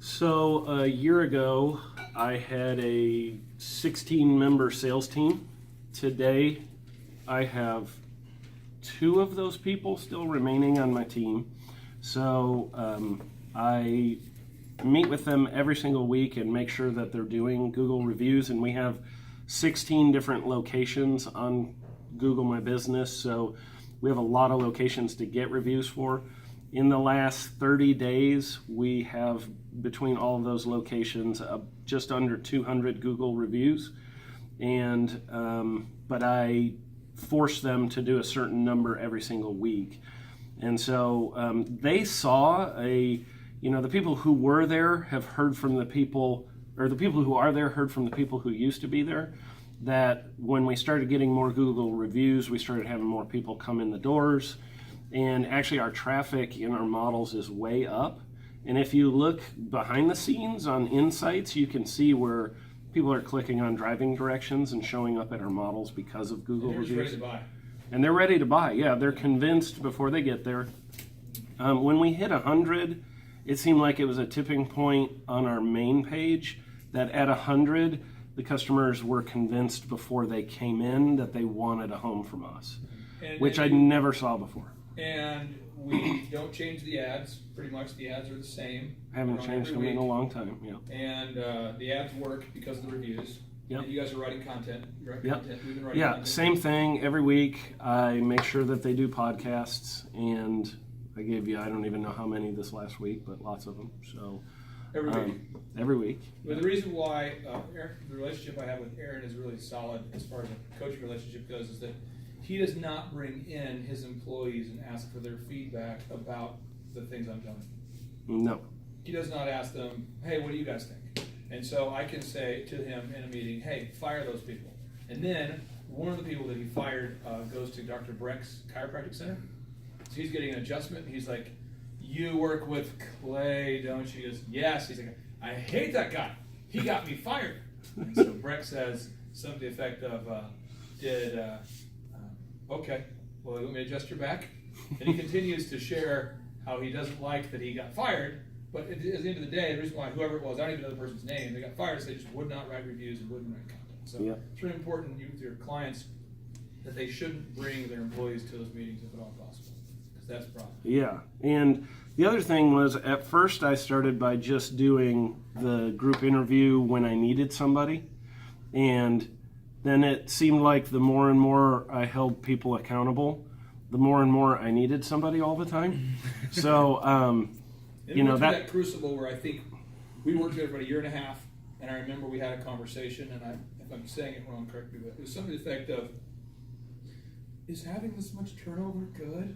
Speaker 8: So a year ago, I had a 16-member sales team. Today, I have 2 of those people still remaining on my team. So I meet with them every single week and make sure that they're doing Google reviews. And we have 16 different locations on Google My Business. So we have a lot of locations to get reviews for. In the last 30 days, we have, between all of those locations, just under 200 Google reviews. And but I force them to do a certain number every single week. And so they saw the people who were there have heard from the people, or the people who are there heard from the people who used to be there, that when we started getting more Google reviews, we started having more people come in the doors. And actually our traffic in our models is way up. And if you look behind the scenes on insights, you can see where people are clicking on driving directions and showing up at our models because of Google reviews.
Speaker 3: Ready to buy.
Speaker 8: And they're ready to buy. Yeah, they're convinced before they get there. When we hit 100, it seemed like it was a tipping point on our main page, that at 100, the customers were convinced before they came in that they wanted a home from us, which I never saw before.
Speaker 3: And we don't change the ads. Pretty much the ads are the same.
Speaker 8: Haven't changed them in a long time. Yeah.
Speaker 3: And the ads work because of the reviews.
Speaker 8: Yep.
Speaker 3: And you guys are writing content. We've been writing
Speaker 8: Yeah,
Speaker 3: content.
Speaker 8: same thing every week. I make sure that they do podcasts, and I gave you, I don't even know how many this last week, but lots of them. So
Speaker 3: every week.
Speaker 8: Every week.
Speaker 3: But the reason why the relationship I have with Aaron is really solid as far as a coaching relationship goes is that he does not bring in his employees and ask for their feedback about the things I'm telling him.
Speaker 8: No.
Speaker 3: He does not ask them, hey, what do you guys think? And so I can say to him in a meeting, hey, fire those people. And then one of the people that he fired goes to Dr. Breck's chiropractic center. So he's getting an adjustment. He's like, you work with Clay, don't you? He goes, yes. He's like, I hate that guy. He got me fired. And so Breck says something to the effect of, okay, well, let me adjust your back. And he continues to share how he doesn't like that he got fired. But at the end of the day, the reason why whoever it was, I don't even know the person's name, they got fired is they just would not write reviews and wouldn't write content. So it's really important with your clients that they shouldn't bring their employees to those meetings if at all possible, because that's a problem.
Speaker 8: Yeah, and the other thing was, at first I started by just doing the group interview when I needed somebody, and then it seemed like the more and more I held people accountable, the more and more I needed somebody all the time. So,
Speaker 3: that crucible where I think we worked together about 1.5 years, and I remember we had a conversation, and if I'm saying it wrong, correct me, but it was something to the effect of, is having this much turnover good?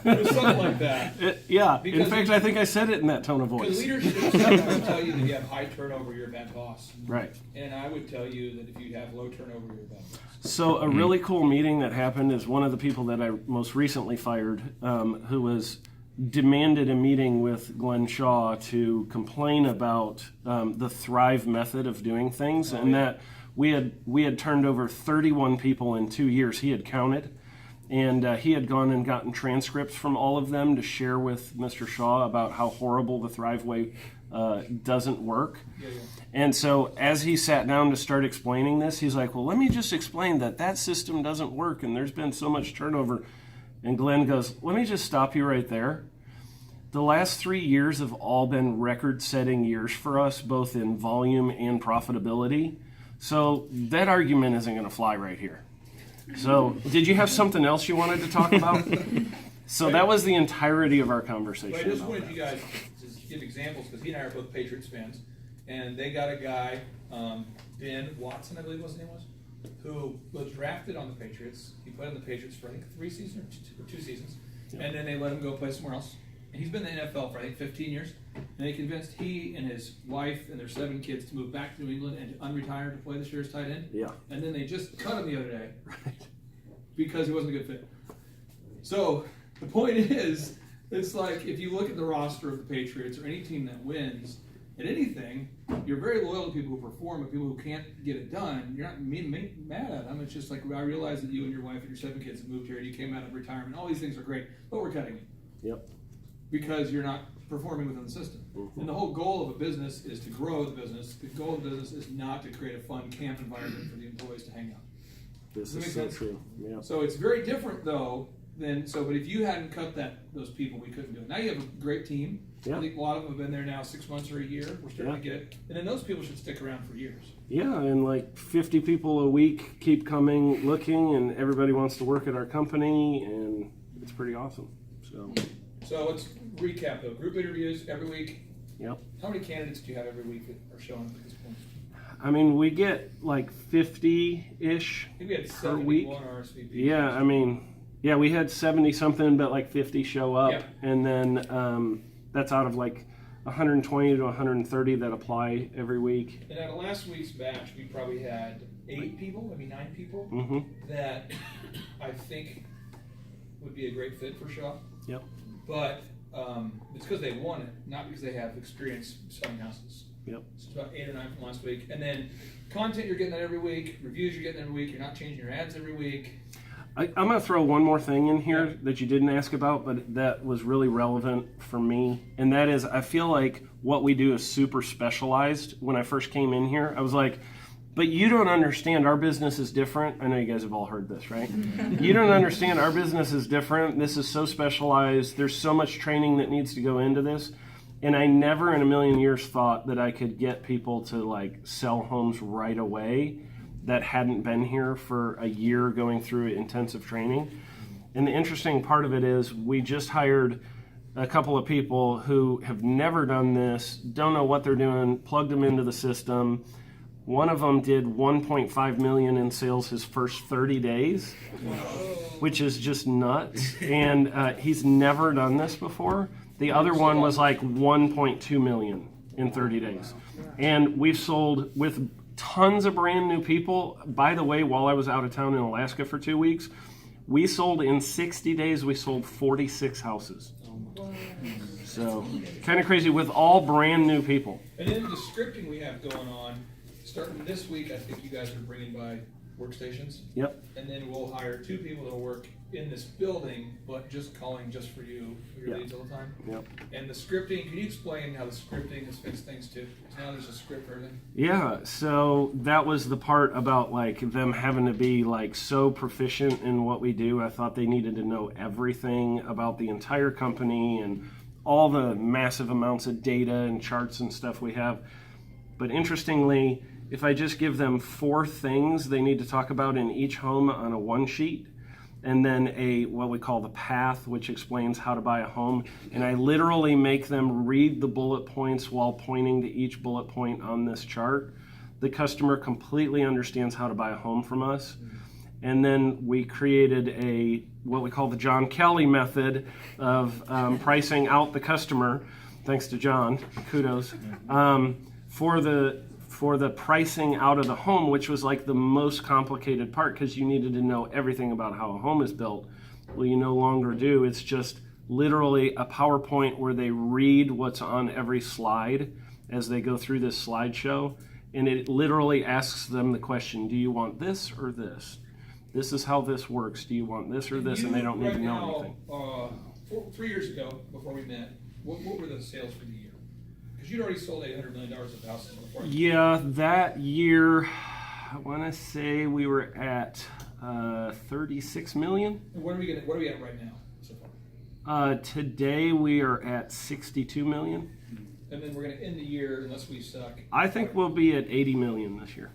Speaker 3: It was something like that.
Speaker 8: In fact, I think I said it in that tone of voice.
Speaker 3: Because leadership sometimes tell you that if you have high turnover, you're a bad boss.
Speaker 8: Right.
Speaker 3: And I would tell you that if you have low turnover, you're a bad boss.
Speaker 8: So a really cool meeting that happened is one of the people that I most recently fired, who was demanded a meeting with Glenn Shaw to complain about the Thrive method of doing things, that we had turned over 31 people in 2 years. He had counted. And he had gone and gotten transcripts from all of them to share with Mr. Shaw about how horrible the Thrive Way doesn't work. And so as he sat down to start explaining this, he's like, well, let me just explain that system doesn't work and there's been so much turnover. And Glenn goes, let me just stop you right there. The last 3 years have all been record-setting years for us, both in volume and profitability. So that argument isn't going to fly right here. So, did you have something else you wanted to talk about? So that was the entirety of our conversation.
Speaker 3: But I just
Speaker 8: about
Speaker 3: wanted
Speaker 8: that.
Speaker 3: you guys to give examples because he and I are both Patriots fans, and they got a guy, Ben Watson, I believe his name was, who was drafted on the Patriots. He played on the Patriots for I think 3 seasons or 2 seasons, and then they let him go play somewhere else. And he's been in the NFL for I think 15 years, and they convinced he and his wife and their 7 kids to move back to New England and to unretire to play this year's tight end.
Speaker 8: Yeah.
Speaker 3: And then they just cut him the other day, because he wasn't a good fit. So the point is, it's like if you look at the roster of the Patriots or any team that wins at anything, you're very loyal to people who perform, but people who can't get it done, you're not mad at them. It's just like, I realize that you and your wife and your 7 kids have moved here, you came out of retirement, all these things are great, but we're cutting you.
Speaker 8: Yep.
Speaker 3: Because you're not performing within the system.
Speaker 8: Mm-hmm.
Speaker 3: And the whole goal of a business is to grow the business. The goal of the business is not to create a fun camp environment for the employees to hang out.
Speaker 8: This
Speaker 3: Does
Speaker 8: is
Speaker 3: that
Speaker 8: so
Speaker 3: make sense?
Speaker 8: true. Yeah.
Speaker 3: So it's very different though but if you hadn't cut those people, we couldn't do it. Now you have a great team.
Speaker 8: Yeah.
Speaker 3: I think a lot of them have been there now 6 months or a year. We're starting to get it. And then those people should stick around for years.
Speaker 8: Yeah, and like 50 people a week keep coming, looking, and everybody wants to work at our company, and it's pretty awesome.
Speaker 3: So let's recap though. Group interviews every week.
Speaker 8: Yep.
Speaker 3: How many candidates do you have every week that are showing up at this point?
Speaker 8: I mean, we get like 50-ish
Speaker 3: I think we had
Speaker 8: per week.
Speaker 3: 71 RSVP.
Speaker 8: Yeah, I mean, yeah, we had 70-something, but like 50 show up.
Speaker 3: Yep.
Speaker 8: And then that's out of like 120 to 130 that apply every week.
Speaker 3: And at last week's batch, we probably had 8 people, maybe 9 people,
Speaker 8: Mm-hmm.
Speaker 3: that I think would be a great fit for Shaw.
Speaker 8: Yep.
Speaker 3: But it's because they want it, not because they have experience selling houses.
Speaker 8: Yep.
Speaker 3: So it's about 8 or 9 from last week. And then content, you're getting that every week. Reviews, you're getting every week. You're not changing your ads every week.
Speaker 8: I'm going to throw one more thing in here that you didn't ask about, but that was really relevant for me. And that is, I feel like what we do is super specialized. When I first came in here, I was like, but you don't understand, our business is different. I know you guys have all heard this, right? You don't understand, our business is different. This is so specialized. There's so much training that needs to go into this. And I never in a million years thought that I could get people to like sell homes right away that hadn't been here for a year going through intensive training. And the interesting part of it is we just hired a couple of people who have never done this, don't know what they're doing, plugged them into the system. One of them did 1.5 million in sales his first 30 days, which is just nuts. And he's never done this before. The other one was like 1.2 million in 30 days. And we've sold with tons of brand new people. By the way, while I was out of town in Alaska for 2 weeks, we sold in 60 days, we sold 46 houses. So kind of crazy with all brand new people.
Speaker 3: And then the scripting we have going on, starting this week, I think you guys are bringing by workstations.
Speaker 8: Yep.
Speaker 3: And then we'll hire 2 people that'll work in this building, but just calling just for you, for your leads all the time.
Speaker 8: Yep.
Speaker 3: And the scripting, can you explain how the scripting has fixed things too? Now there's a script for everything.
Speaker 8: Yeah, so that was the part about like them having to be like so proficient in what we do. I thought they needed to know everything about the entire company and all the massive amounts of data and charts and stuff we have. But interestingly, if I just give them 4 things they need to talk about in each home on a 1 sheet, and then what we call the path, which explains how to buy a home, and I literally make them read the bullet points while pointing to each bullet point on this chart, the customer completely understands how to buy a home from us. And then we created what we call the John Kelly method of pricing out the customer, thanks to John, kudos, for the pricing out of the home, which was like the most complicated part because you needed to know everything about how a home is built. Well, you no longer do. It's just literally a PowerPoint where they read what's on every slide as they go through this slideshow. And it literally asks them the question, do you want this or this? This is how this works. Do you want this or this? And they don't need to know anything.
Speaker 3: 3 years ago, before we met, what were the sales for the year? Because you'd already sold $800 million of houses before.
Speaker 8: Yeah, that year, I want to say we were at 36 million.
Speaker 3: And what are we at right now so far?
Speaker 8: Today we are at 62 million.
Speaker 3: And then we're going to end the year, unless we suck.
Speaker 8: I think we'll be at 80 million this year.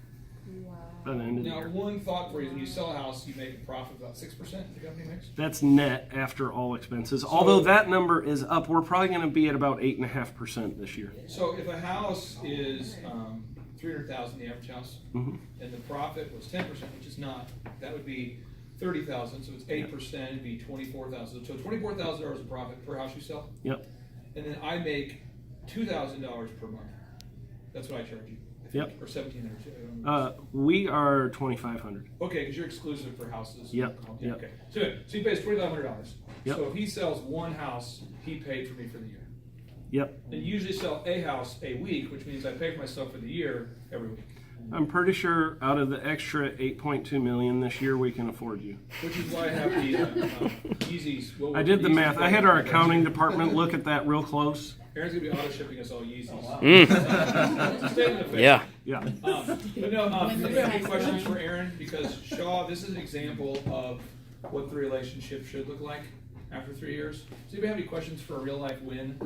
Speaker 9: Wow.
Speaker 8: by the end of the
Speaker 3: Now,
Speaker 8: year.
Speaker 3: one thought for you: when you sell a house, you make a profit of about 6%. The company makes.
Speaker 8: That's net after all expenses. Although that number is up, we're probably going to be at about 8.5% this year.
Speaker 3: So if a house is $300,000, the average house, and the profit was 10%, which is not, that would be $30,000. So it's 8%. It'd be $24,000. So $24,000 of profit per house you sell.
Speaker 8: Yep.
Speaker 3: And then I make $2,000 per month. That's what I charge you.
Speaker 8: Yep.
Speaker 3: Or $1,700.
Speaker 8: We are $2,500.
Speaker 3: Okay, because you're exclusive for houses.
Speaker 8: Yep.
Speaker 3: Yeah,
Speaker 8: Yep.
Speaker 3: okay. So good. So he pays $2,500.
Speaker 8: Yep.
Speaker 3: So if he sells one house, he paid for me for the year.
Speaker 8: Yep.
Speaker 3: And you usually sell a house a week, which means I pay for myself for the year every week.
Speaker 8: I'm pretty sure out of the extra $8.2 million this year, we can afford you.
Speaker 3: Which is why I have the Yeezys.
Speaker 8: I did the math. I had our accounting department look at that real close.
Speaker 3: Aaron's going to be auto shipping us all Yeezys.
Speaker 9: Mm.
Speaker 3: Statement of faith.
Speaker 9: Yeah.
Speaker 8: Yeah.
Speaker 3: But no, anybody have any questions for Aaron? Because Shaw, this is an example of what the relationship should look like after 3 years. Does anybody have any questions for a real life win?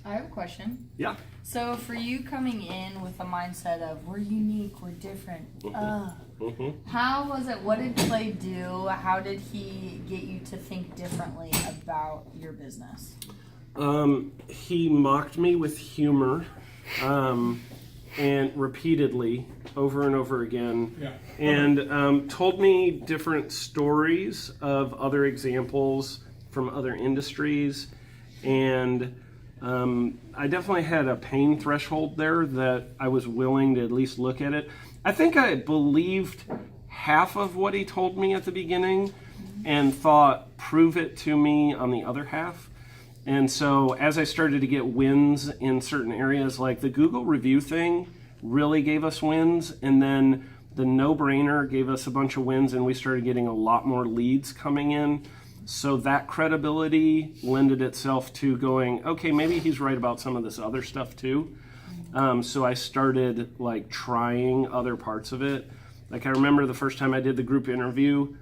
Speaker 10: I have a question.
Speaker 8: Yeah.
Speaker 10: So for you coming in with the mindset of we're unique, we're different, how was it? What did Clay do? How did he get you to think differently about your business?
Speaker 8: He mocked me with humor, and repeatedly, over and over again, and told me different stories of other examples from other industries, and I definitely had a pain threshold there that I was willing to at least look at it. I think I believed half of what he told me at the beginning and thought, prove it to me on the other half. And so as I started to get wins in certain areas, like the Google review thing really gave us wins, and then the no-brainer gave us a bunch of wins, and we started getting a lot more leads coming in. So that credibility lended itself to going, okay, maybe he's right about some of this other stuff too. So I started like trying other parts of it. Like I remember the first time I did the group interview,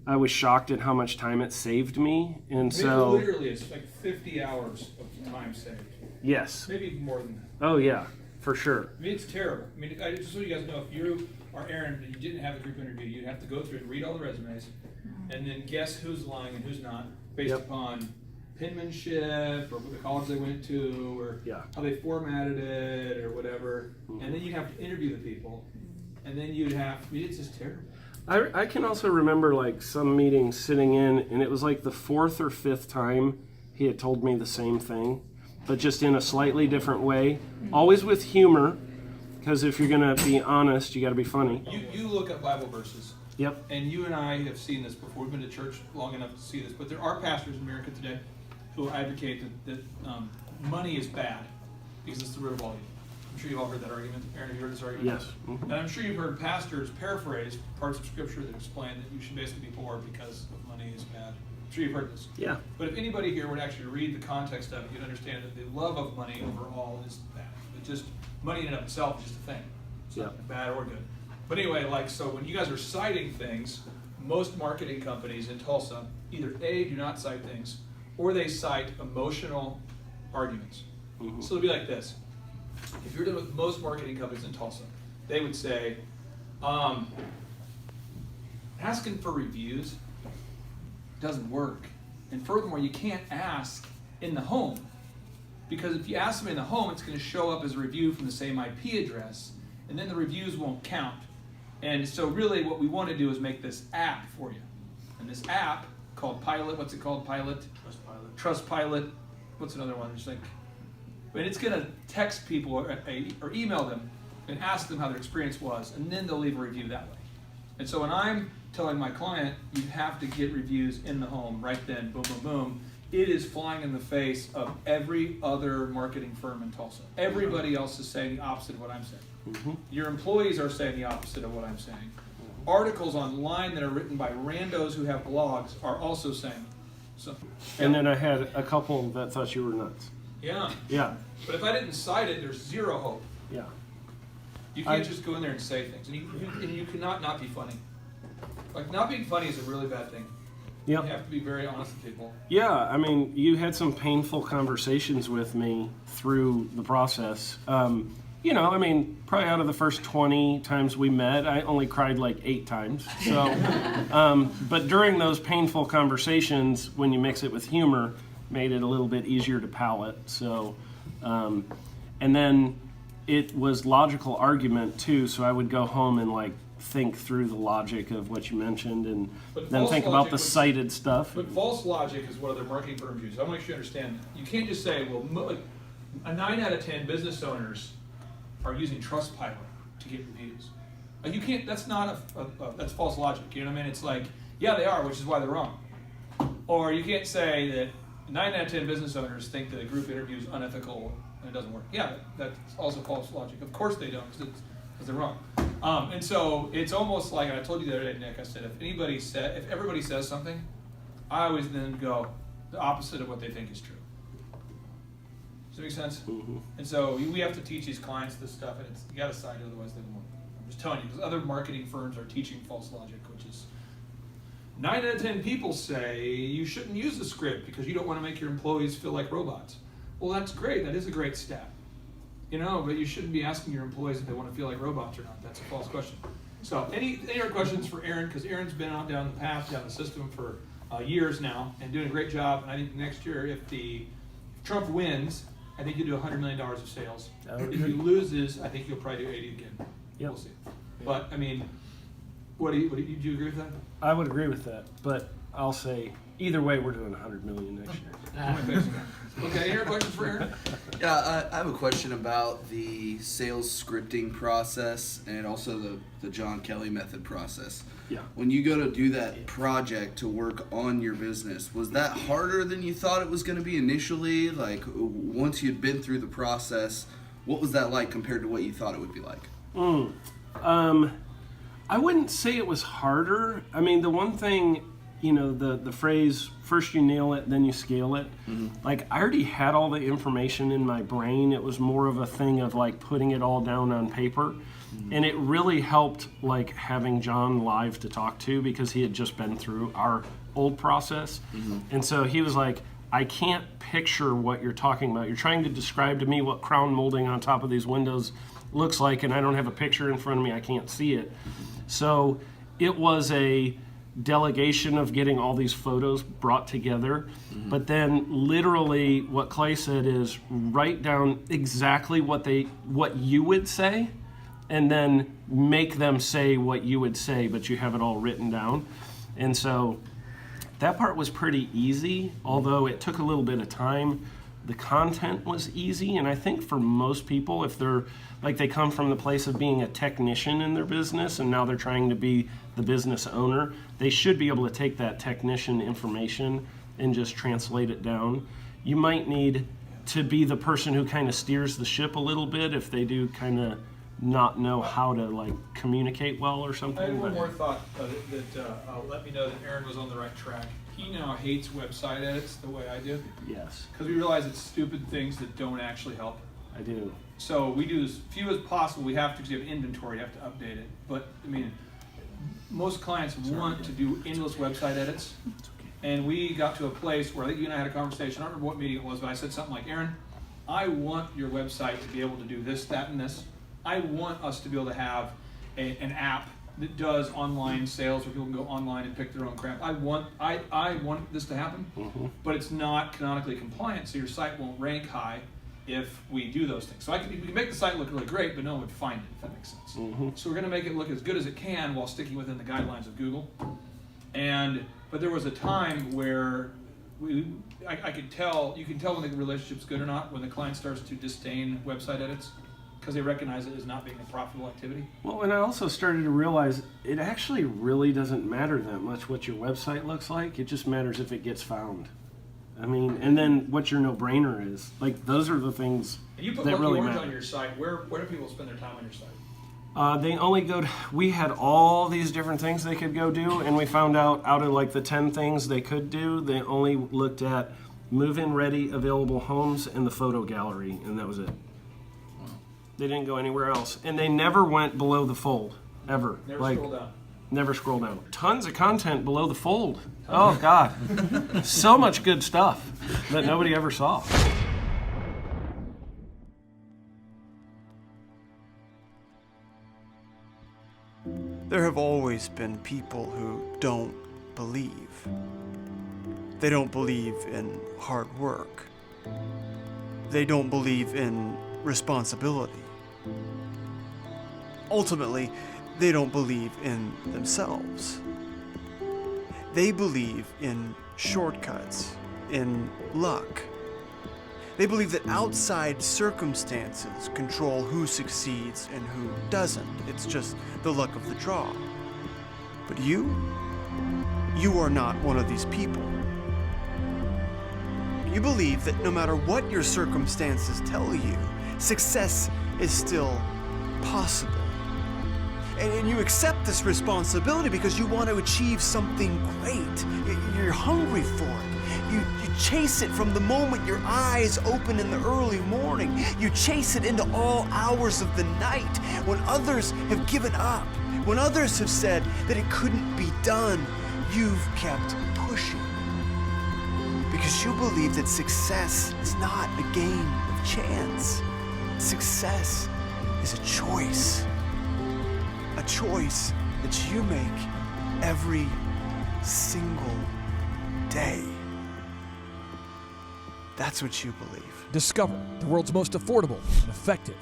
Speaker 8: I was shocked at how much time it saved me. And so
Speaker 3: literally it's like 50 hours of time saved.
Speaker 8: Yes.
Speaker 3: Maybe even more than that.
Speaker 8: Oh yeah, for sure.
Speaker 3: I mean, it's terrible. I mean, just so you guys know, if you are Aaron and you didn't have a group interview, you'd have to go through and read all the resumes and then guess who's lying and who's not based upon penmanship or what the college they went to or how they formatted it or whatever. And then you'd have to interview the people. And then you'd have, I mean, it's just terrible.
Speaker 8: I can also remember like some meetings sitting in, and it was like the fourth or fifth time he had told me the same thing, but just in a slightly different way, always with humor, because if you're going to be honest, you got to be funny.
Speaker 3: You look at Bible verses.
Speaker 8: Yep.
Speaker 3: And you and I have seen this before. We've been to church long enough to see this, but there are pastors in America today who advocate that money is bad because it's the root of all evil. I'm sure you've all heard that argument. Aaron, have you heard this argument?
Speaker 8: Yes. Mm-hmm.
Speaker 3: And I'm sure you've heard pastors paraphrase parts of Scripture that explain that you should basically be poor because of money is bad. I'm sure you've heard this.
Speaker 8: Yeah.
Speaker 3: But if anybody here would actually read the context of it, you'd understand that the love of money overall is bad. But just money in and of itself is just a thing. It's not bad or good. But anyway, like, so when you guys are citing things, most marketing companies in Tulsa either A, do not cite things, or they cite emotional arguments. Mm-hmm. So it'll be like this. If you're dealing with most marketing companies in Tulsa, they would say, asking for reviews doesn't work. And furthermore, you can't ask in the home. Because if you ask them in the home, it's going to show up as a review from the same IP address, and then the reviews won't count. And so really what we want to do is make this app for you. And this app called Pilot, what's it called? Pilot? Trustpilot. What's another one? Just like, and it's going to text people or email them and ask them how their experience was, and then they'll leave a review that way. And so when I'm telling my client, you have to get reviews in the home right then, boom, boom, boom, it is flying in the face of every other marketing firm in Tulsa. Everybody else is saying the opposite of what I'm saying. Mm-hmm. Your employees are saying the opposite of what I'm saying. Mm-hmm. Articles online that are written by randos who have blogs are also saying. So,
Speaker 8: and then I had a couple that thought you were nuts.
Speaker 3: Yeah.
Speaker 8: Yeah.
Speaker 3: But if I didn't cite it, there's zero hope.
Speaker 8: Yeah.
Speaker 3: You can't just go in there and say things. And you cannot not be funny. Like, not being funny is a really bad thing.
Speaker 8: Yep.
Speaker 3: You have to be very honest with people.
Speaker 8: Yeah, I mean, you had some painful conversations with me through the process. you know, I mean, probably out of the first 20 times we met, I only cried like 8 times. So, but during those painful conversations, when you mix it with humor, made it a little bit easier to palate. So, and then it was logical argument too. So I would go home and like think through the logic of what you mentioned, and then think about the cited stuff.
Speaker 3: But false logic is what other marketing firms use. I want to make sure you understand. You can't just say, well, a 9 out of 10 business owners are using Trustpilot to get reviews. Like you can't. That's not that's false logic. You know what I mean? It's like, yeah, they are, which is why they're wrong. Or you can't say that 9 out of 10 business owners think that a group interview is unethical and it doesn't work. Yeah, that's also false logic. Of course they don't, because they're wrong. And so it's almost like, and I told you the other day, Nick, I said, if everybody says something, I always then go the opposite of what they think is true. Does that make sense? Mm-hmm. And so we have to teach these clients this stuff, and you got to cite it, otherwise they won't. I'm just telling you, because other marketing firms are teaching false logic, which is 9 out of 10 people say you shouldn't use the script because you don't want to make your employees feel like robots. Well, that's great. That is a great stat. You know, but you shouldn't be asking your employees if they want to feel like robots or not. That's a false question. So any other questions for Aaron? Because Aaron's been on down the path, down the system for years now and doing a great job. And I think next year, if Trump wins, I think you'll do $100 million of sales. If he loses, I think you'll probably do 80 again. Yep. We'll see. But, I mean, do you agree with that?
Speaker 8: I would agree with that, but I'll say either way, we're doing $100 million next year.
Speaker 3: Okay, any other questions for Aaron?
Speaker 9: Yeah, I have a question about the sales scripting process and also the John Kelly method process.
Speaker 8: Yeah.
Speaker 9: When you go to do that project to work on your business, was that harder than you thought it was going to be initially? Like, once you'd been through the process, what was that like compared to what you thought it would be like?
Speaker 8: I wouldn't say it was harder. I mean, the one thing, you know, the phrase, first you nail it, then you scale it. Mm-hmm. Like, I already had all the information in my brain. It was more of a thing of, like, putting it all down on paper. Mm-hmm. And it really helped, like, having John live to talk to because he had just been through our old process. Mm-hmm. And so he was like, I can't picture what you're talking about. You're trying to describe to me what crown molding on top of these windows looks like, and I don't have a picture in front of me. I can't see it. So it was a delegation of getting all these photos brought together. Mm-hmm. But then literally what Clay said is write down exactly what you would say, and then make them say what you would say, but you have it all written down. And so that part was pretty easy, although it took a little bit of time. The content was easy, and I think for most people, if they're like they come from the place of being a technician in their business and now they're trying to be the business owner, they should be able to take that technician information and just translate it down. You might need to be the person who kind of steers the ship a little bit if they do kind of not know how to like communicate well or something.
Speaker 3: I have one more thought that let me know that Aaron was on the right track. He now hates website edits the way I do.
Speaker 8: Yes.
Speaker 3: Because we realize it's stupid things that don't actually help.
Speaker 8: I do.
Speaker 3: So we do as few as possible. We have to, because you have inventory, you have to update it. But I mean, most clients want to do endless website edits. And we got to a place where I think you and I had a conversation. I don't remember what meeting it was, but I said something like, Aaron, I want your website to be able to do this, that, and this. I want us to be able to have an app that does online sales where people can go online and pick their own crap. I want this to happen, mm-hmm. but it's not canonically compliant, so your site won't rank high if we do those things. So we can make the site look really great, but no one would find it, if that makes sense. Mm-hmm. So we're going to make it look as good as it can while sticking within the guidelines of Google. But there was a time where I could tell, you can tell when the relationship's good or not, when the client starts to disdain website edits, because they recognize it as not being a profitable activity.
Speaker 8: Well, and I also started to realize it actually really doesn't matter that much what your website looks like. It just matters if it gets found. I mean, and then what your no-brainer is. Like, those are the things that really matter. You put Lucky Orange
Speaker 3: on your site. Where do people spend their time on your site?
Speaker 8: They only go to, we had all these different things they could go do, and we found out of like the 10 things they could do, they only looked at move-in ready available homes and the photo gallery, and that was it. They didn't go anywhere else. And they never went below the fold, ever.
Speaker 3: Never scroll down.
Speaker 8: Never scroll down. Tons of content below the fold. Oh, God. So much good stuff that nobody ever saw.
Speaker 11: There have always been people who don't believe. They don't believe in hard work. They don't believe in responsibility. Ultimately, they don't believe in themselves. They believe in shortcuts, in luck. They believe that outside circumstances control who succeeds and who doesn't. It's just the luck of the draw. But you are not one of these people. You believe that no matter what your circumstances tell you, success is still possible. And you accept this responsibility because you want to achieve something great. You're hungry for it. You chase it from the moment your eyes open in the early morning. You chase it into all hours of the night when others have given up, when others have said that it couldn't be done. You've kept pushing because you believe that success is not a game of chance. Success is a choice. A choice that you make every single day. That's what you believe.
Speaker 3: Discover the world's most affordable and effective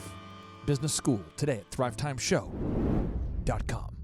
Speaker 3: business school today at thrivetimeshow.com.